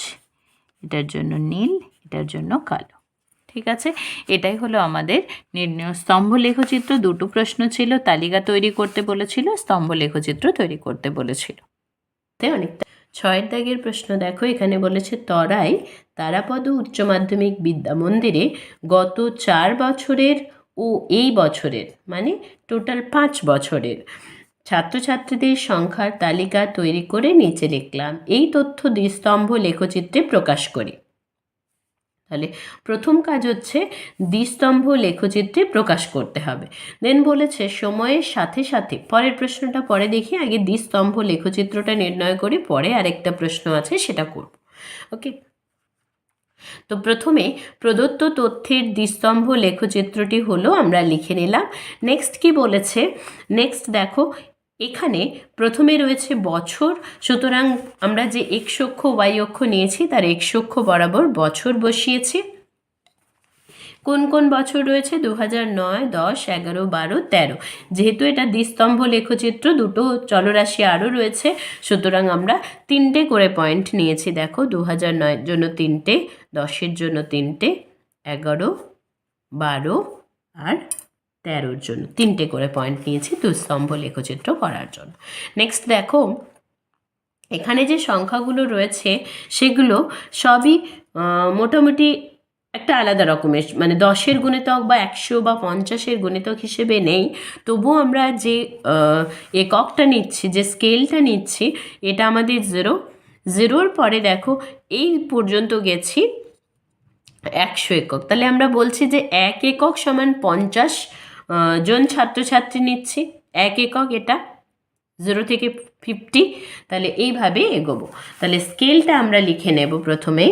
এটার জন্য নীল, এটার জন্য কালো। ঠিক আছে, এটাই হলো আমাদের নির্ণয় স্তম্ভ লেখচিত্র। 2টো প্রশ্ন ছিল, তালিকা তৈরি করতে বলেছিল, স্তম্ভ লেখচিত্র তৈরি করতে বলেছিল। অনেকটা 6 দাগের প্রশ্ন দেখো, এখানে বলেছে তরাই তারাপদ উচ্চ মাধ্যমিক বিদ্যা মন্দিরে গত 4 বছরের ও এই বছরের মানে টোটাল 5 বছরের ছাত্রছাত্রীদের সংখ্যার তালিকা তৈরি করে নিচে লিখলাম। এই তথ্য দ্বিস্তম্ভ লেখচিত্রে প্রকাশ করি। তাহলে প্রথম কাজ হচ্ছে দ্বিস্তম্ভ লেখচিত্রে প্রকাশ করতে হবে। দেন বলেছে সময়ের সাথে সাথে, পরের প্রশ্নটা পরে দেখি, আগে দ্বিস্তম্ভ লেখচিত্রটা নির্ণয় করি, পরে আরেকটা প্রশ্ন আছে সেটা করব। ওকে, তো প্রথমে প্রদত্ত তথ্যের দ্বিস্তম্ভ লেখচিত্রটি হলো, আমরা লিখে নিলাম। নেক্সট কি বলেছে? নেক্সট দেখো, এখানে প্রথমে রয়েছে বছর, সুতরাং আমরা যে এক্স অক্ষ ওয়াই অক্ষ নিয়েছি তার এক্স অক্ষ বরাবর বছর বসিয়েছি। কোন কোন বছর রয়েছে? 2009, 10, 11, 12, 13। যেহেতু এটা দ্বিস্তম্ভ লেখচিত্র, 2টো চলরাশি আরও রয়েছে, সুতরাং আমরা 3টে করে পয়েন্ট নিয়েছি। দেখো 2009 জন্য 3টে, 10-এর জন্য 3টে, 11, 12 আর 13-র জন্য 3টে করে পয়েন্ট নিয়েছি দ্বিস্তম্ভ লেখচিত্র করার জন্য। নেক্সট দেখো, এখানে যে সংখ্যাগুলো রয়েছে সেগুলো সবই মোটামুটি একটা আলাদা রকমের, মানে 10-এর গুণিতক বা 100 বা 50-এর গুণিতক হিসেবে নেই। তবুও আমরা যে এককটা নিচ্ছি, যে স্কেলটা নিচ্ছি, এটা আমাদের 0। 0-র পরে দেখো এই পর্যন্ত গেছি 100 একক। তাহলে আমরা বলছি যে 1 একক সমান 50 জন ছাত্রছাত্রী নিচ্ছি। 1 একক এটা 0 থেকে 50। তাহলে এইভাবে এগোবো। তাহলে স্কেলটা আমরা লিখে নেব প্রথমে।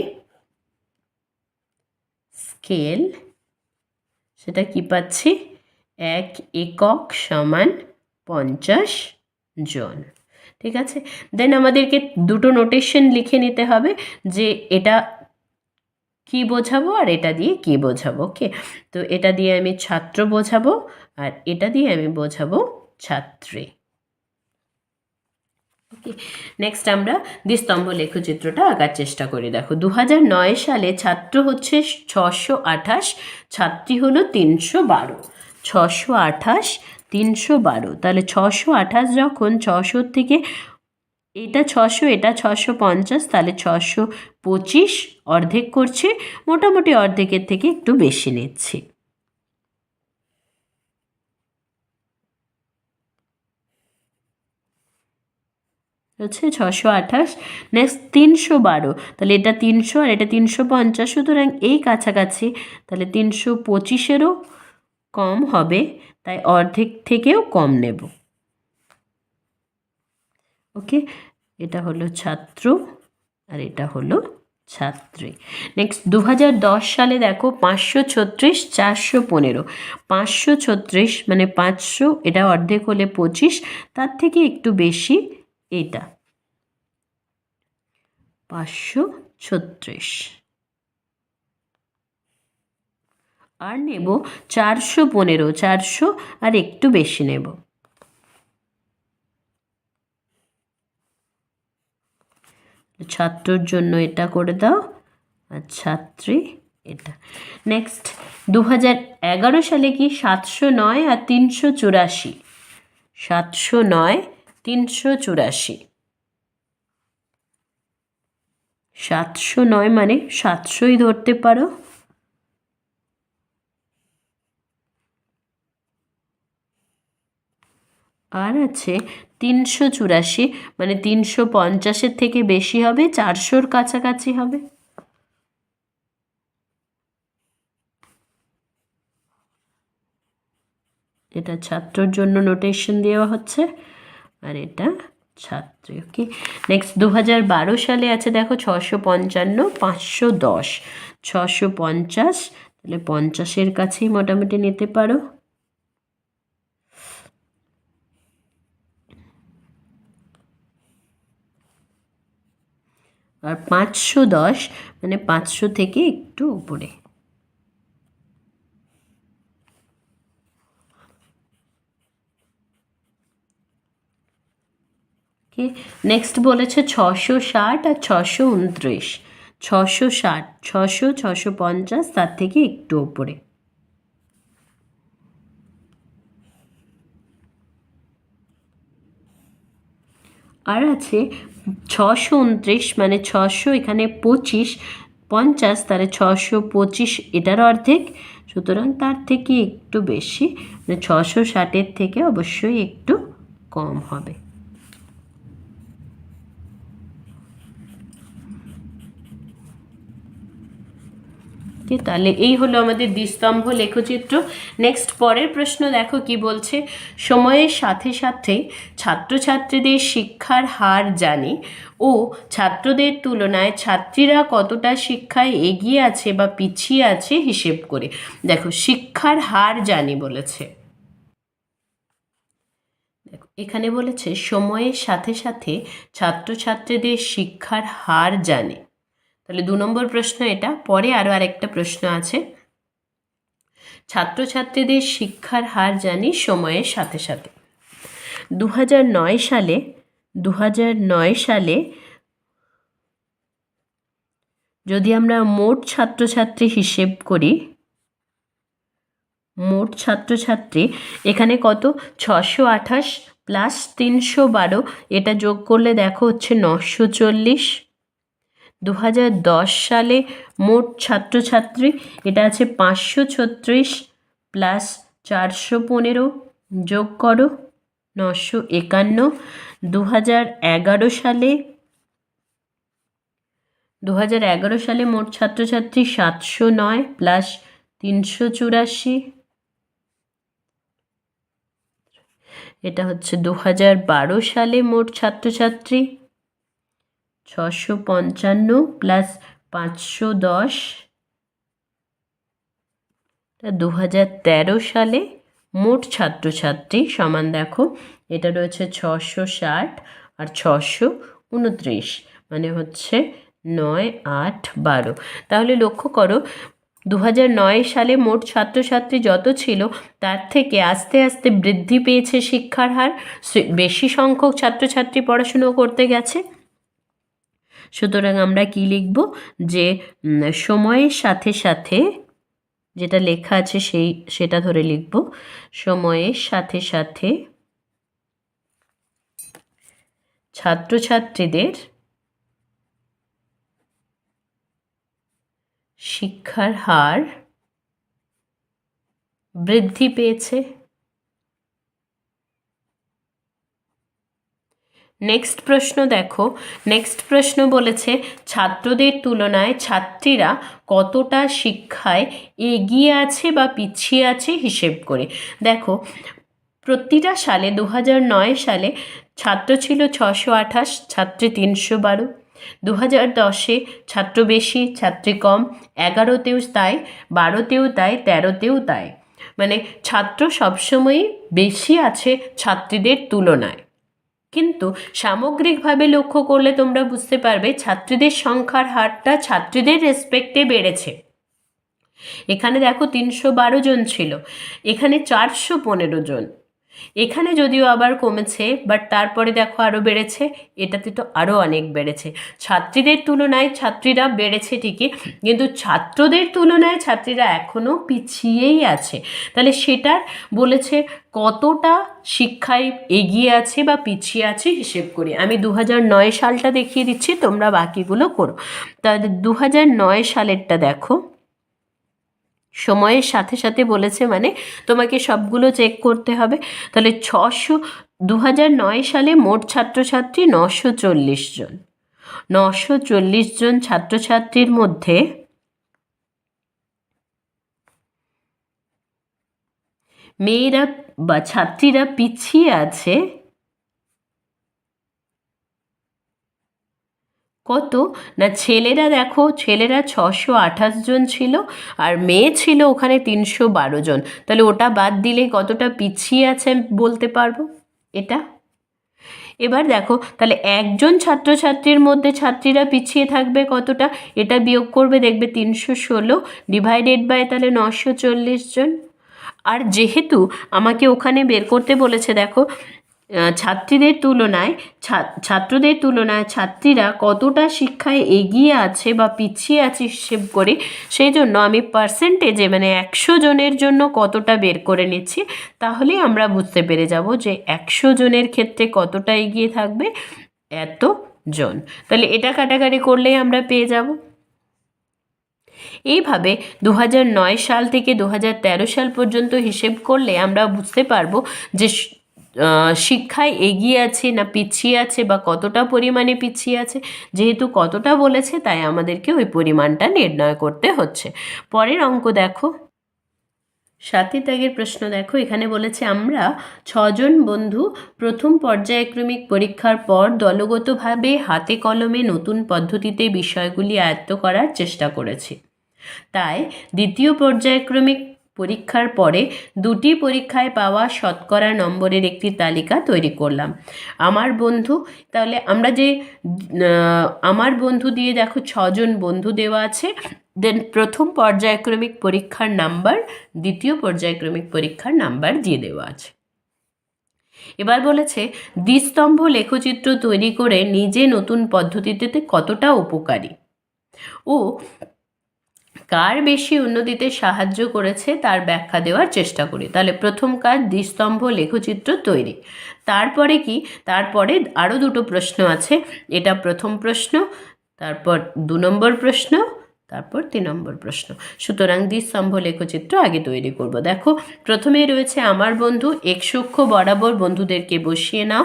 স্কেল, সেটা কি পাচ্ছি? 1 একক সমান 50 জন। ঠিক আছে, দেন আমাদেরকে দুটো নোটেশন লিখে নিতে হবে যে এটা কি বোঝাবো আর এটা দিয়ে কি বোঝাবো। ওকে, তো এটা দিয়ে আমি ছাত্র বোঝাবো আর এটা দিয়ে আমি বোঝাবো ছাত্রী। ওকে, নেক্সট আমরা দ্বিস্তম্ভ লেখচিত্রটা আঁকার চেষ্টা করি। দেখো 2009 সালে ছাত্র হচ্ছে 628, ছাত্রী হলো 312। 628, 312, তাহলে 628 যখন 600 থেকে এটা 600 এটা 650, তাহলে 625 অর্ধেক করছে, মোটামুটি অর্ধেকের থেকে একটু বেশি নিচ্ছি। হচ্ছে 628, নেক্সট 312, তাহলে এটা 300 আর এটা 350, সুতরাং এই কাছাকাছি, তাহলে 325-এরও কম হবে, তাই অর্ধেক থেকেও কম নেব। ওকে, এটা হলো ছাত্র আর এটা হলো ছাত্রী। নেক্সট 2010 সালে দেখো 536, 415, 536 মানে 500, এটা অর্ধেক হলে 25, তার থেকে একটু বেশি এটা 536, আর নেব 415, 400 আর একটু বেশি নেব। ছাত্রর জন্য এটা করে দাও আর ছাত্রী এটা। নেক্সট 2011 সালে কি 709 আর 384, 709, 384, 709 মানে 700ই ধরতে পারো, আর আছে 384 মানে 350-এর থেকে বেশি হবে, 400-র কাছাকাছি হবে। এটা ছাত্রর জন্য নোটেশন দেওয়া হচ্ছে আর এটা ছাত্রী। ওকে, নেক্সট 2012 সালে আছে দেখো 655, 510, 650, তাহলে 50-এর কাছেই মোটামুটি নিতে পারো। আর 510 মানে 500 থেকে একটু উপরে। ওকে, নেক্সট বলেছে 660 আর 629, 660, 600, 650, তার থেকে একটু উপরে। আর আছে 629 মানে 600, এখানে 25, 50, তাহলে 625 এটার অর্ধেক, সুতরাং তার থেকে একটু বেশি, মানে 660-এর থেকে অবশ্যই একটু কম হবে। তাহলে এই হলো আমাদের দ্বিস্তম্ভ লেখচিত্র। নেক্সট পরের প্রশ্ন দেখো কি বলছে, সময়ের সাথে সাথে ছাত্রছাত্রীদের শিক্ষার হার জানি ও ছাত্রদের তুলনায় ছাত্রীরা কতটা শিক্ষায় এগিয়ে আছে বা পিছিয়ে আছে হিসেব করে। দেখো শিক্ষার হার জানি বলেছে, দেখো এখানে বলেছে সময়ের সাথে সাথে ছাত্রছাত্রীদের শিক্ষার হার জানে, তাহলে 2 নম্বর প্রশ্ন এটা। পরে আরও আরেকটা প্রশ্ন আছে, ছাত্রছাত্রীদের শিক্ষার হার জানি সময়ের সাথে সাথে। 2009 সালে 2009 সালে যদি আমরা মোট ছাত্রছাত্রী হিসেব করি, মোট ছাত্রছাত্রী এখানে কত, 628 প্লাস 312, এটা যোগ করলে দেখো হচ্ছে 940। 2010 সালে মোট ছাত্রছাত্রী এটা আছে 536 প্লাস 415, যোগ করো 951। 2011 সালে 2011 সালে মোট ছাত্রছাত্রী 709 প্লাস 384, এটা হচ্ছে 2012 সালে মোট ছাত্রছাত্রী 655 প্লাস 510, 2013 সালে মোট ছাত্রছাত্রী সমান দেখো এটা রয়েছে 660 আর 629, মানে হচ্ছে 9, 8, 12। তাহলে লক্ষ্য করো 2009 সালে মোট ছাত্রছাত্রী যত ছিল তার থেকে আস্তে আস্তে বৃদ্ধি পেয়েছে শিক্ষার হার, বেশি সংখ্যক ছাত্রছাত্রী পড়াশুনো করতে গেছে। সুতরাং আমরা কি লিখব, যে সময়ের সাথে সাথে যেটা লেখা আছে সেটা ধরে লিখব, সময়ের সাথে সাথে ছাত্রছাত্রীদের শিক্ষার হার বৃদ্ধি পেয়েছে। নেক্সট প্রশ্ন দেখো, নেক্সট প্রশ্ন বলেছে ছাত্রদের তুলনায় ছাত্রীরা কতটা শিক্ষায় এগিয়ে আছে বা পিছিয়ে আছে হিসেব করে। দেখো প্রতিটা সালে 2009 সালে ছাত্র ছিল 628, ছাত্রী 312। 2010-এ ছাত্র বেশি ছাত্রী কম, 11তেও তাই, 12তেও তাই, 13তেও তাই। মানে ছাত্র সবসময়ই বেশি আছে ছাত্রীদের তুলনায়। কিন্তু সামগ্রিকভাবে লক্ষ্য করলে তোমরা বুঝতে পারবে ছাত্রীদের সংখ্যার হারটা ছাত্রীদের রেসপেক্টে বেড়েছে। এখানে দেখো 312 জন ছিল, এখানে 415 জন। এখানে যদিও আবার কমেছে, বাট তারপরে দেখো আরও বেড়েছে, এটাতে তো আরও অনেক বেড়েছে। ছাত্রীদের তুলনায় ছাত্রীরা বেড়েছে ঠিকই, কিন্তু ছাত্রদের তুলনায় ছাত্রীরা এখনও পিছিয়েই আছে। তাহলে সেটার বলেছে কতটা শিক্ষায় এগিয়ে আছে বা পিছিয়ে আছে হিসেব করি। আমি 2009 সালটা দেখিয়ে দিচ্ছি, তোমরা বাকিগুলো করো। তাহলে 2009 সালেরটা দেখো, সময়ের সাথে সাথে বলেছে মানে তোমাকে সবগুলো চেক করতে হবে। তাহলে 2009 সালে মোট ছাত্রছাত্রী 940 জন। 940 জন ছাত্রছাত্রীর মধ্যে মেয়েরা বা ছাত্রীরা পিছিয়ে আছে কত না, ছেলেরা দেখো ছেলেরা 628 জন ছিল আর মেয়ে ছিল ওখানে 312 জন। তাহলে ওটা বাদ দিলে কতটা পিছিয়ে আছে বলতে পারবো এটা। এবার দেখো তাহলে একজন ছাত্রছাত্রীর মধ্যে ছাত্রীরা পিছিয়ে থাকবে কতটা, এটা বিয়োগ করবে দেখবে 316 ডিভাইডেড বাই তাহলে 940 জন। আর যেহেতু আমাকে ওখানে বের করতে বলেছে দেখো ছাত্রীদের তুলনায় ছাত্রদের তুলনায় ছাত্রীরা কতটা শিক্ষায় এগিয়ে আছে বা পিছিয়ে আছে হিসেব করে, সেই জন্য আমি পার্সেন্টেজে মানে 100 জনের জন্য কতটা বের করে নিচ্ছি। তাহলে আমরা বুঝতে পেরে যাব যে 100 জনের ক্ষেত্রে কতটা এগিয়ে থাকবে, এত জন। তাহলে এটা কাটাকাটি করলেই আমরা পেয়ে যাব। এইভাবে 2009 সাল থেকে 2013 সাল পর্যন্ত হিসেব করলে আমরা বুঝতে পারবো যে শিক্ষায় এগিয়ে আছে না পিছিয়ে আছে বা কতটা পরিমাণে পিছিয়ে আছে। যেহেতু কতটা বলেছে তাই আমাদেরকে ওই পরিমাণটা নির্ণয় করতে হচ্ছে। পরের অঙ্ক দেখো, 7 দাগের প্রশ্ন দেখো, এখানে বলেছে আমরা 6 জন বন্ধু প্রথম পর্যায়ক্রমিক পরীক্ষার পর দলগতভাবে হাতে কলমে নতুন পদ্ধতিতে বিষয়গুলি আয়ত্ত করার চেষ্টা করেছি। তাই দ্বিতীয় পর্যায়ক্রমিক পরীক্ষার পরে 2টি পরীক্ষায় পাওয়া শতকরা নম্বরের একটি তালিকা তৈরি করলাম। আমার বন্ধু, তাহলে আমরা যে আমার বন্ধু দিয়ে দেখো 6 জন বন্ধু দেওয়া আছে, দেন প্রথম পর্যায়ক্রমিক পরীক্ষার নাম্বার, দ্বিতীয় পর্যায়ক্রমিক পরীক্ষার নাম্বার দিয়ে দেওয়া আছে। এবার বলেছে দ্বিস্তম্ভ লেখচিত্র তৈরি করে নিজে নতুন পদ্ধতিতে কতটা উপকারী ও কার বেশি উন্নতিতে সাহায্য করেছে তার ব্যাখ্যা দেওয়ার চেষ্টা করি। তাহলে প্রথম কাজ দ্বিস্তম্ভ লেখচিত্র তৈরি। তারপরে কি, তারপরে আরও 2টো প্রশ্ন আছে, এটা প্রথম প্রশ্ন, তারপর 2 নম্বর প্রশ্ন, তারপর 3 নম্বর প্রশ্ন। সুতরাং দ্বিস্তম্ভ লেখচিত্র আগে তৈরি করব। দেখো প্রথমেই রয়েছে আমার বন্ধু, x অক্ষ বরাবর বন্ধুদেরকে বসিয়ে নাও।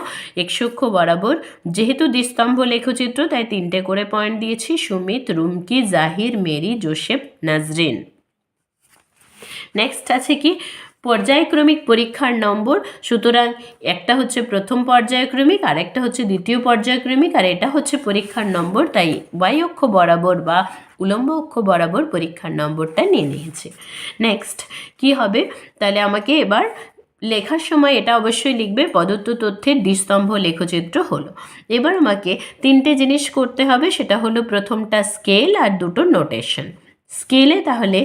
x অক্ষ বরাবর, যেহেতু দ্বিস্তম্ভ লেখচিত্র তাই 3টে করে পয়েন্ট দিয়েছি, সুমিত, রুমকি, জাহির, মেরি, জোসেফ, নাজরিন। নেক্সট আছে কি পর্যায়ক্রমিক পরীক্ষার নম্বর। সুতরাং একটা হচ্ছে প্রথম পর্যায়ক্রমিক আর একটা হচ্ছে দ্বিতীয় পর্যায়ক্রমিক, আর এটা হচ্ছে পরীক্ষার নম্বর, তাই y অক্ষ বরাবর বা উলম্ব অক্ষ বরাবর পরীক্ষার নম্বরটা নিয়ে নিয়েছে। নেক্সট কি হবে, তাহলে আমাকে এবার লেখার সময় এটা অবশ্যই লিখবে প্রদত্ত তথ্যের দ্বিস্তম্ভ লেখচিত্র হলো। এবার আমাকে তিনটে জিনিস করতে হবে, সেটা হলো প্রথমটা স্কেল আর দুটো নোটেশন। স্কেলে তাহলে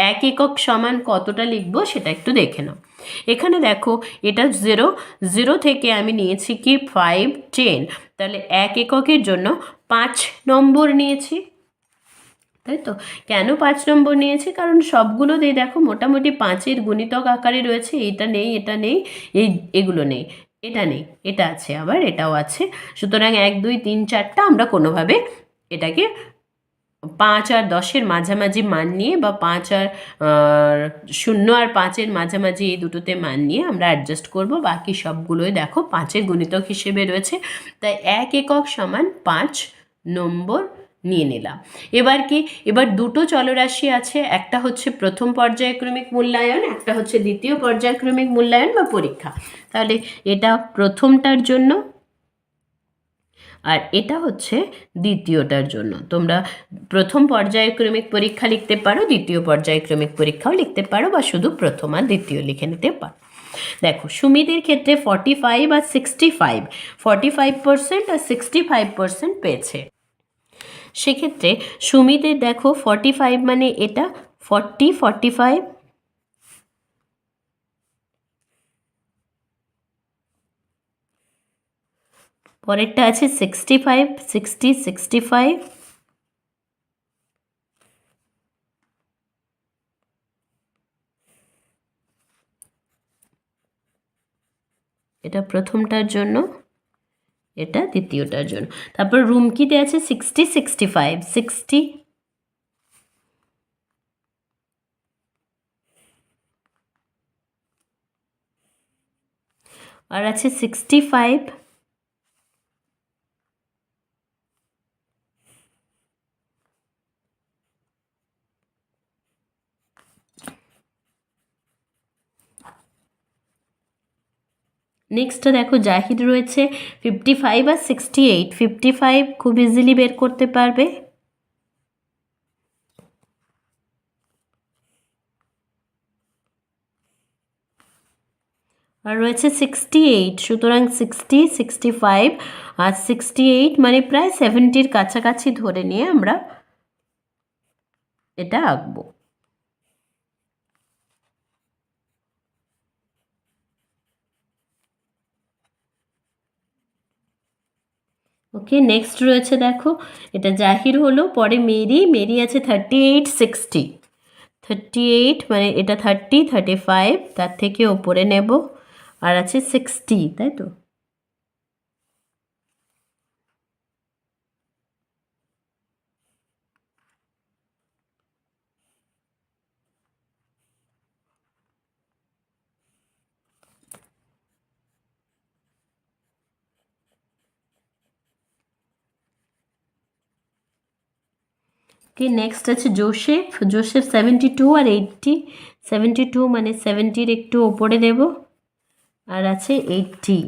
1 একক সমান কতটা লিখবো সেটা একটু দেখে নাও। এখানে দেখো এটা 0 থেকে আমি নিয়েছি কি 5 10, তাহলে 1 এককের জন্য 5 নম্বর নিয়েছি, তাই তো। কেন 5 নম্বর নিয়েছি? কারণ সবগুলোতেই দেখো মোটামুটি 5-এর গুণিতক আকারে রয়েছে, এটা নেই, এটা নেই, এগুলো নেই, এটা নেই, এটা আছে, আবার এটাও আছে। সুতরাং 1 2 3 4টা আমরা কোনোভাবে এটাকে 5 আর 10-এর মাঝামাঝি মান নিয়ে, বা 5 আর 0 আর 5-এর মাঝামাঝি এই দুটোতে মান নিয়ে আমরা অ্যাডজাস্ট করব। বাকি সবগুলোই দেখো 5-এর গুণিতক হিসেবে রয়েছে, তাই 1 একক সমান 5 নম্বর নিয়ে নিলাম। এবার দুটো চলরাশি আছে, একটা হচ্ছে প্রথম পর্যায়ক্রমিক মূল্যায়ন, একটা হচ্ছে দ্বিতীয় পর্যায়ক্রমিক মূল্যায়ন বা পরীক্ষা। তাহলে এটা প্রথমটার জন্য আর এটা হচ্ছে দ্বিতীয়টার জন্য। তোমরা প্রথম পর্যায়ক্রমিক পরীক্ষা লিখতে পারো, দ্বিতীয় পর্যায়ক্রমিক পরীক্ষাও লিখতে পারো, বা শুধু প্রথম আর দ্বিতীয় লিখে নিতে পারো। দেখো সুমিদের ক্ষেত্রে 45 আর 65, 45% আর 65% পেয়েছে। সেক্ষেত্রে সুমিদের দেখো 45 মানে এটা 40 45, পরেরটা আছে 65 60 65, এটা প্রথমটার জন্য, এটা দ্বিতীয়টার জন্য। তারপর রুমকিতে আছে 60 65 60, আর আছে 65, নেক্সট দেখো জাহিদ রয়েছে 55 আর 68, 55 খুব ইজিলি বের করতে পারবে, আর রয়েছে 68, সুতরাং 60 65 আর 68 মানে প্রায় 70-র কাছাকাছি ধরে নিয়ে আমরা এটা আঁকবো। ওকে, নেক্সট রয়েছে দেখো এটা জাহির হলো, পরে মেরি আছে 38 60, 38 মানে এটা 30 35 তার থেকে ওপরে নেব, আর আছে 60, তাই তো। ওকে, নেক্সট আছে জোসেফ 72 আর 80, 72 মানে 70-র একটু ওপরে দেব, আর আছে 80।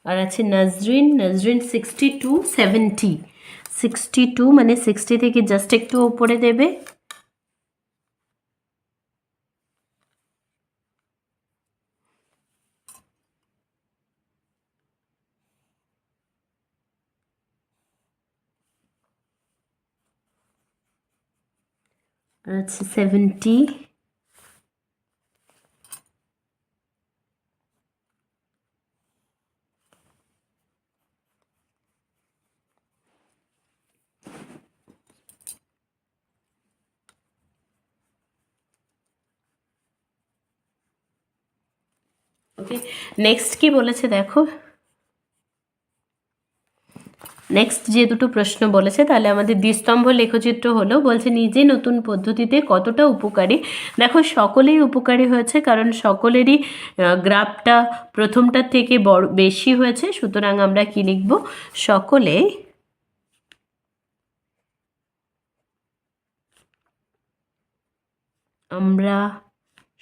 আর আছে নাজরিন 62 70, 62 মানে 60 থেকে জাস্ট একটু ওপরে দেবে, আর আছে 70, ওকে। নেক্সট কি বলেছে দেখো, নেক্সট যে দুটো প্রশ্ন বলেছে তাহলে আমাদের দ্বিস্তম্ভ লেখচিত্র হলো, বলছে নিজে নতুন পদ্ধতিতে কতটা উপকারী। দেখো সকলেই উপকারী হয়েছে, কারণ সকলেরই গ্রাফটা প্রথমটার থেকে বড় বেশি হয়েছে, সুতরাং আমরা কি লিখব, সকলে আমরা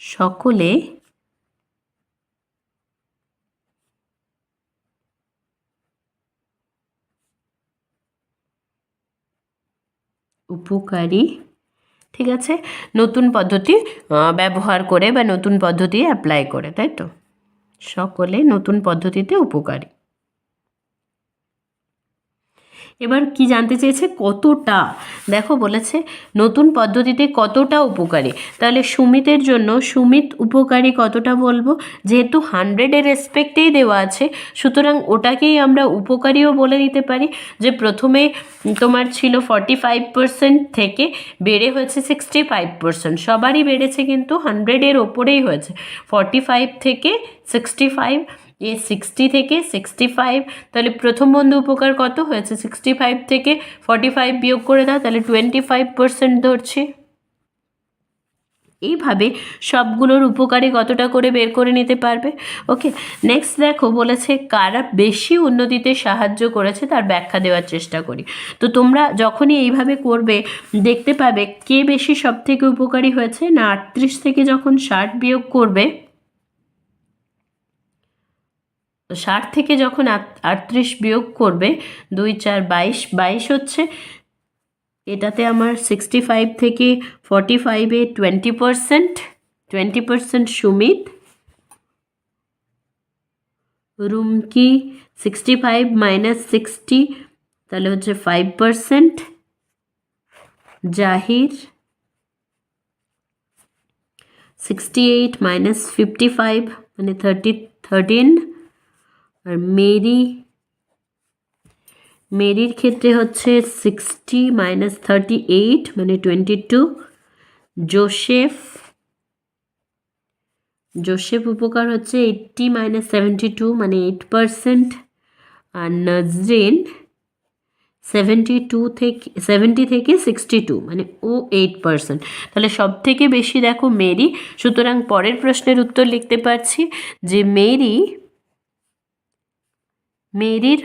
সকলে উপকারী, ঠিক আছে, নতুন পদ্ধতি ব্যবহার করে বা নতুন পদ্ধতি অ্যাপ্লাই করে, তাই তো, সকলে নতুন পদ্ধতিতে উপকারী। এবার কি জানতে চেয়েছে, কতটা, দেখো বলেছে নতুন পদ্ধতিতে কতটা উপকারী, তাহলে সুমিতের জন্য সুমিত উপকারী কতটা বলবো, যেহেতু 100-এর রেসপেক্টেই দেওয়া আছে, সুতরাং ওটাকেই আমরা উপকারীও বলে দিতে পারি, যে প্রথমে তোমার ছিল 45% থেকে বেড়ে হয়েছে 65%, সবারই বেড়েছে কিন্তু 100-এর ওপরেই হয়েছে, 45 থেকে 65, 60 থেকে 65, তাহলে প্রথম বন্ধু উপকার কত হয়েছে, 65 থেকে 45 বিয়োগ করে দাও, তাহলে 25% ধরছি। এইভাবে সবগুলোর উপকারী কতটা করে বের করে নিতে পারবে। ওকে, নেক্সট দেখো বলেছে কারা বেশি উন্নতিতে সাহায্য করেছে তার ব্যাখ্যা দেওয়ার চেষ্টা করি। তো তোমরা যখনই এইভাবে করবে দেখতে পাবে কে বেশি সব থেকে উপকারী হয়েছে, না 38 থেকে যখন 60 বিয়োগ করবে, 60 থেকে যখন 38 বিয়োগ করবে, 2 4 22, 22 হচ্ছে, এটাতে আমার 65 থেকে 45-এ 20% সুমিত, রুমকি 65 মাইনাস 60 তাহলে হচ্ছে 5%, জাহির 68 মাইনাস 55 মানে 13, আর মেরির ক্ষেত্রে হচ্ছে 60 মাইনাস 38 মানে 22, জোসেফ উপকার হচ্ছে 80 মাইনাস 72 মানে 8%, আর নজরিন 70 থেকে 62 মানে ও 8%, তাহলে সব থেকে বেশি দেখো মেরি, সুতরাং পরের প্রশ্নের উত্তর লিখতে পারছি যে মেরির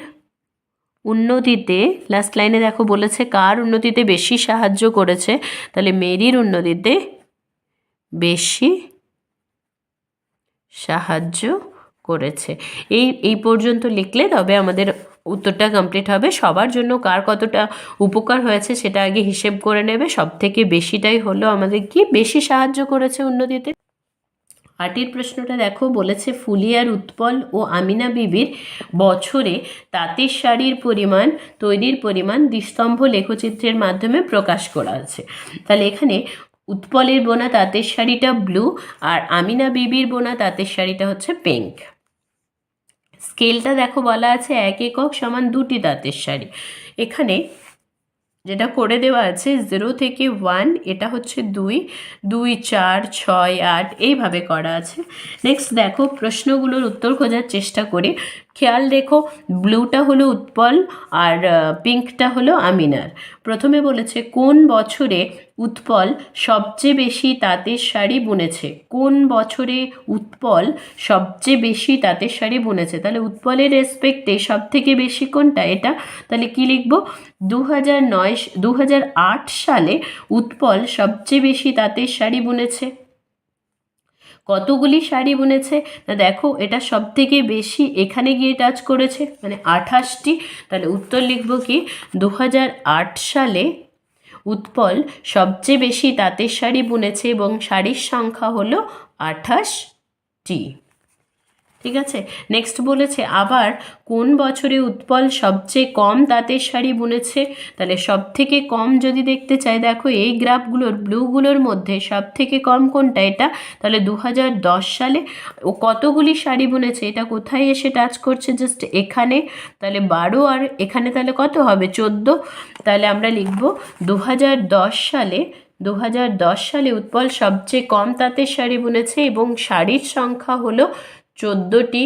উন্নতিতে, লাস্ট লাইনে দেখো বলেছে কার উন্নতিতে বেশি সাহায্য করেছে, তাহলে মেরির উন্নতিতে বেশি সাহায্য করেছে। এই পর্যন্ত লিখলে তবে আমাদের উত্তরটা কমপ্লিট হবে। সবার জন্য কার কতটা উপকার হয়েছে সেটা আগে হিসেব করে নেবে, সব থেকে বেশিটাই হলো আমাদের কি বেশি সাহায্য করেছে উন্নতিতে। 8-এর প্রশ্নটা দেখো বলেছে ফুলিয়ার উৎপল ও আমিনা বিবির বছরে তাঁতের শাড়ির তৈরির পরিমাণ দ্বিস্তম্ভ লেখচিত্রের মাধ্যমে প্রকাশ করা আছে। তাহলে এখানে উৎপলের বোনা তাঁতের শাড়িটা ব্লু আর আমিনা বিবির বোনা তাঁতের শাড়িটা হচ্ছে পিঙ্ক। স্কেলটা দেখো বলা আছে 1 একক সমান 2টি তাঁতের শাড়ি। এখানে যেটা করে দেওয়া আছে 0 থেকে 1, এটা হচ্ছে 2, 2 4 6 8 এইভাবে করা আছে। নেক্সট দেখো প্রশ্নগুলোর উত্তর খোঁজার চেষ্টা করি। খেয়াল রেখো ব্লুটা হলো উৎপল আর পিঙ্কটা হলো আমিনার। প্রথমে বলেছে কোন বছরে উৎপল সবচেয়ে বেশি তাঁতের শাড়ি বুনেছে, কোন বছরে উৎপল সবচেয়ে বেশি তাঁতের শাড়ি বুনেছে, তাহলে উৎপলের রেসপেক্টে সব থেকে বেশি কোনটা, এটা, তাহলে কি লিখব, 2008 সালে উৎপল সবচেয়ে বেশি তাঁতের শাড়ি বুনেছে। কতগুলি শাড়ি বুনেছে, না দেখো এটা সব থেকে বেশি এখানে গিয়ে টাচ করেছে মানে 28টি, তাহলে উত্তর লিখব কি 2008 সালে উৎপল সবচেয়ে বেশি তাঁতের শাড়ি বুনেছে এবং শাড়ির সংখ্যা হলো 28টি। ঠিক আছে, নেক্সট বলেছে আবার কোন বছরে উৎপল সবচেয়ে কম তাঁতের শাড়ি বুনেছে, তাহলে সব থেকে কম যদি দেখতে চাই দেখো এই গ্রাফগুলোর ব্লুগুলোর মধ্যে সব থেকে কম কোনটা, এটা, তাহলে 2010 সালে। ও কতগুলি শাড়ি বুনেছে, এটা কোথায় এসে টাচ করছে, জাস্ট এখানে, তাহলে 12 আর এখানে তাহলে কত হবে 14, তাহলে আমরা লিখব 2010 সালে উৎপল সবচেয়ে কম তাঁতের শাড়ি বুনেছে এবং শাড়ির সংখ্যা হলো 14টি।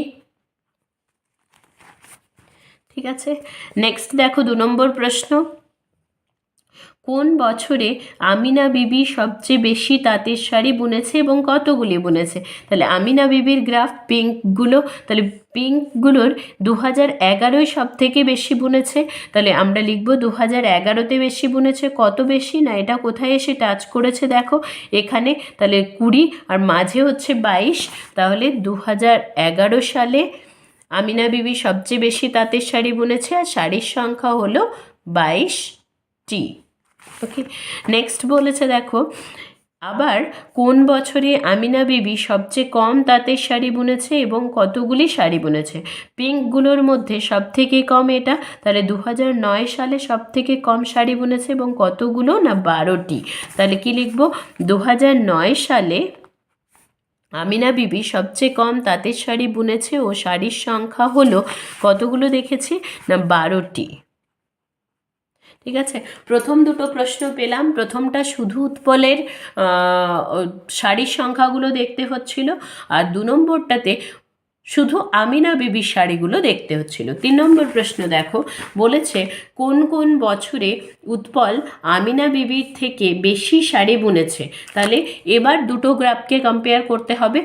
ঠিক আছে, নেক্সট দেখো 2 নম্বর প্রশ্ন, কোন বছরে আমিনা বিবি সবচেয়ে বেশি তাঁতের শাড়ি বুনেছে এবং কতগুলি বুনেছে? তাহলে আমিনা বিবির গ্রাফ পিঙ্কগুলো, তাহলে পিঙ্কগুলোর 2011 সব থেকে বেশি বুনেছে, তাহলে আমরা লিখব 2011-তে বেশি বুনেছে। কত বেশি না, এটা কোথায় এসে টাচ করেছে দেখো এখানে, তাহলে 20 আর মাঝে হচ্ছে 22, তাহলে 2011 সালে আমিনা বিবি সবচেয়ে বেশি তাঁতের শাড়ি বুনেছে আর শাড়ির সংখ্যা হলো 22টি। ওকে, নেক্সট বলেছে দেখো, আবার কোন বছরে আমিনা বিবি সবচেয়ে কম তাঁতের শাড়ি বুনেছে এবং কতগুলি শাড়ি বুনেছে? পিঙ্কগুলোর মধ্যে সব থেকে কম এটা, তাহলে 2009 সালে সব থেকে কম শাড়ি বুনেছে এবং কতগুলো না 12টি। তাহলে কি লিখব, 2009 সালে আমিনা বিবি সবচেয়ে কম তাঁতের শাড়ি বুনেছে ও শাড়ির সংখ্যা হলো কতগুলো দেখেছি না 12টি। ঠিক আছে, প্রথম দুটো প্রশ্ন পেলাম, প্রথমটা শুধু উৎপলের শাড়ির সংখ্যাগুলো দেখতে হচ্ছিল, আর 2 নম্বরটাতে শুধু আমিনা বিবির শাড়িগুলো দেখতে হচ্ছিল। 3 নম্বর প্রশ্ন দেখো, বলেছে কোন কোন বছরে উৎপল আমিনা বিবির থেকে বেশি শাড়ি বুনেছে? তাহলে এবার দুটো গ্রাফকে কম্পেয়ার করতে হবে,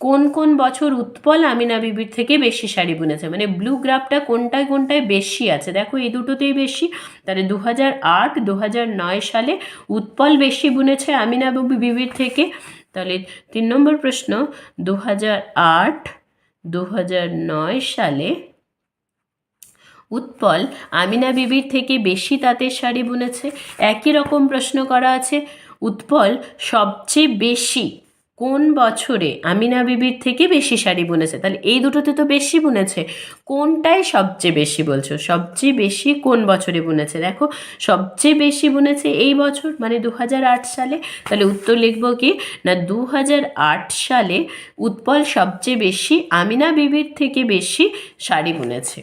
কোন কোন বছর উৎপল আমিনা বিবির থেকে বেশি শাড়ি বুনেছে, মানে ব্লু গ্রাফটা কোনটায় কোনটায় বেশি আছে, দেখো এই দুটোতেই বেশি। তাহলে 2008-2009 সালে উৎপল বেশি বুনেছে আমিনা বিবির থেকে। তাহলে 3 নম্বর প্রশ্ন, 2008-2009 সালে উৎপল আমিনা বিবির থেকে বেশি তাঁতের শাড়ি বুনেছে। একই রকম প্রশ্ন করা আছে, উৎপল সবচেয়ে বেশি কোন বছরে আমিনা বিবির থেকে বেশি শাড়ি বুনেছে? তাহলে এই দুটোতে তো বেশি বুনেছে, কোনটাই সবচেয়ে বেশি বলছো, সবচেয়ে বেশি কোন বছরে বুনেছে? দেখো সবচেয়ে বেশি বুনেছে এই বছর, মানে 2008 সালে। তাহলে উত্তর লিখব কি না 2008 সালে উৎপল সবচেয়ে বেশি আমিনা বিবির থেকে বেশি শাড়ি বুনেছে।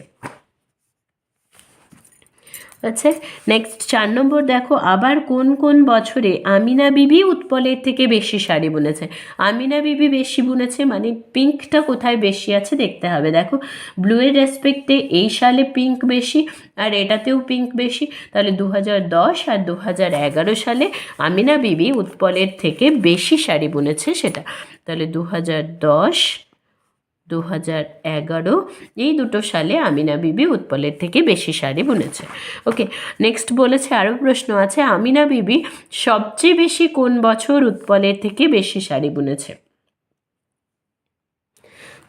আচ্ছা, নেক্সট 4 নম্বর দেখো, আবার কোন কোন বছরে আমিনা বিবি উৎপলের থেকে বেশি শাড়ি বুনেছে? আমিনা বিবি বেশি বুনেছে মানে পিঙ্কটা কোথায় বেশি আছে দেখতে হবে। দেখো ব্লুয়ের রেসপেক্টে এই সালে পিঙ্ক বেশি আর এটাতেও পিঙ্ক বেশি, তাহলে 2010 আর 2011 সালে আমিনা বিবি উৎপলের থেকে বেশি শাড়ি বুনেছে সেটা। তাহলে 2010-2011 এই দুটো সালে আমিনা বিবি উৎপলের থেকে বেশি শাড়ি বুনেছে। ওকে, নেক্সট বলেছে আরও প্রশ্ন আছে, আমিনা বিবি সবচেয়ে বেশি কোন বছর উৎপলের থেকে বেশি শাড়ি বুনেছে?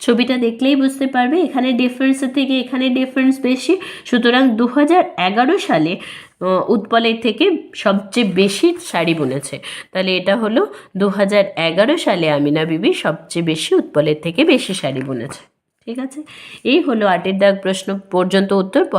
ছবিটা দেখলেই বুঝতে পারবে এখানে ডিফারেন্সের থেকে এখানে ডিফারেন্স বেশি, সুতরাং 2011 সালে উৎপলের থেকে সবচেয়ে বেশি শাড়ি বুনেছে। তাহলে এটা হলো 2011 সালে আমিনা বিবি সবচেয়ে বেশি উৎপলের থেকে বেশি শাড়ি বুনেছে। ঠিক আছে, এই হলো 8 দাগ প্রশ্ন পর্যন্ত উত্তর।